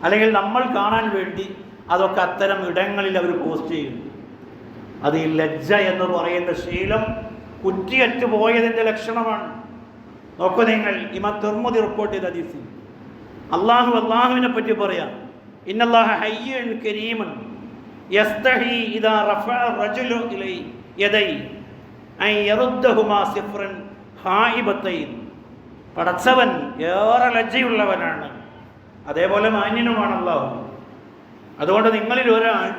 അല്ലെങ്കിൽ നമ്മൾ കാണാൻ വേണ്ടി അതൊക്കെ അത്തരം ഇടങ്ങളിൽ അവർ പോസ്റ്റ് ചെയ്യുന്നു. അത് ഈ ലജ്ജ എന്ന് പറയുന്ന ശീലം കുറ്റിയറ്റ് പോയതിൻ്റെ ലക്ഷണമാണ്. നോക്കൂ നിങ്ങൾ, ഇമാം തിർമിദി റിപ്പോർട്ട് ചെയ്ത ഹദീസ്, അള്ളാഹുവിനെ പറ്റി പറയാം, ഇന്നല്ലാഹ ഹയ്യുൻ കരീമുൻ യസ്തഹി ഇദാ റഫഅ റജുലു ഇലൈ യദൈ അൻ യറുദ്ദഹുമാ സിഫ്റൻ ഹായിബത്തൈൻ. പടച്ചവൻ ഏറെ ലജ്ജയുള്ളവനാണ്, അതേപോലെ മാന്യനുമാണ് അള്ളാഹു. അതുകൊണ്ട് നിങ്ങളിൽ ഒരാൾ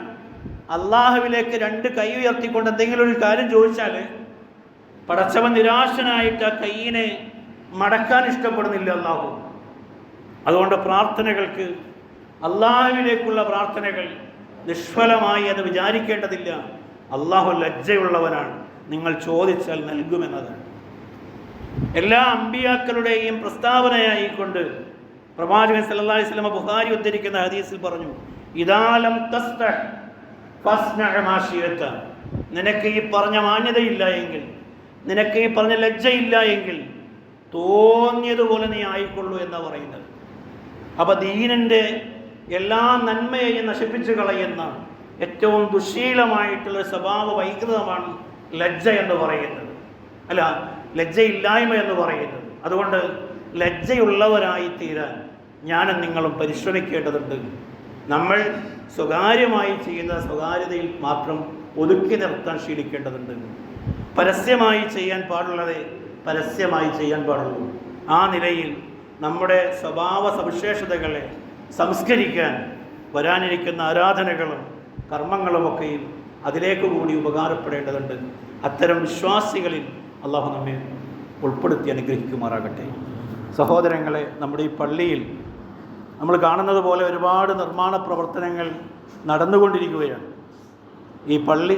അള്ളാഹുവിലേക്ക് 2 കൈ ഉയർത്തിക്കൊണ്ട് എന്തെങ്കിലും ഒരു കാര്യം ചോദിച്ചാൽ പടച്ചവൻ നിരാശനായിട്ട് ആ കൈയിനെ മടക്കാൻ ഇഷ്ടപ്പെടുന്നില്ല അള്ളാഹു. അതുകൊണ്ട് പ്രാർത്ഥനകൾക്ക്, അള്ളാഹുവിലേക്കുള്ള പ്രാർത്ഥനകൾ നിഷ്ഫലമായി എന്ന് വിചാരിക്കേണ്ടതില്ല. അള്ളാഹു ലജ്ജയുള്ളവനാണ്, നിങ്ങൾ ചോദിച്ചാൽ നൽകുമെന്നതാണ്. എല്ലാ അമ്പിയാക്കളുടെയും പ്രസ്താവനയായിക്കൊണ്ട് പ്രവാചകൻ സല്ലല്ലാഹു അലൈഹി വസല്ലം ബുഖാരി ഉദ്ധരിക്കുന്ന ഹദീസിൽ പറഞ്ഞു, ഇദാലം തസ്തഹ് ഫസ്നഅ മാ ശിഅത. നിനക്ക് ഈ പറഞ്ഞ മാന്യതയില്ല എങ്കിൽ, നിനക്ക് ഈ പറഞ്ഞ ലജ്ജയില്ല എങ്കിൽ തോന്നിയതുപോലെ നീ ആയിക്കൊള്ളൂ എന്നാണ് പറയുന്നത്. അപ്പോൾ ദീനിൻ്റെ എല്ലാ നന്മയെയും നശിപ്പിച്ചു കളയുന്ന ഏറ്റവും ദുശ്ശീലമായിട്ടുള്ള സ്വഭാവ വൈകൃതമാണ് ലജ്ജ എന്ന് പറയുന്നത്, അല്ല ലജ്ജയില്ലായ്മ എന്ന് പറയുന്നത്. അതുകൊണ്ട് ലജ്ജയുള്ളവരായി തീരാൻ ഞാനും നിങ്ങളും പരിശ്രമിക്കേണ്ടതുണ്ട്. നമ്മൾ സ്വകാര്യമായി ചെയ്യുന്ന സ്വകാര്യതയിൽ മാത്രം ഒതുക്കി നിർത്താൻ ശീലിക്കേണ്ടതുണ്ട്. പരസ്യമായി ചെയ്യാൻ പാടുള്ളതേ പരസ്യമായി ചെയ്യാൻ പാടുള്ളൂ. ആ നിലയിൽ നമ്മുടെ സ്വഭാവ സവിശേഷതകളെ സംസ്കരിക്കാൻ വരാനിരിക്കുന്ന ആരാധനകളും കർമ്മങ്ങളുമൊക്കെയും അതിലേക്ക് കൂടി ഉപകാരപ്പെടേണ്ടതുണ്ട്. അത്തരം വിശ്വാസികളിൽ അള്ളാഹു നമ്മെ ഉൾപ്പെടുത്തി അനുഗ്രഹിക്കുമാറാകട്ടെ. സഹോദരങ്ങളെ, നമ്മുടെ ഈ പള്ളിയിൽ നമ്മൾ കാണുന്നത് പോലെ ഒരുപാട് നിർമ്മാണ പ്രവർത്തനങ്ങൾ നടന്നുകൊണ്ടിരിക്കുകയാണ്. ഈ പള്ളി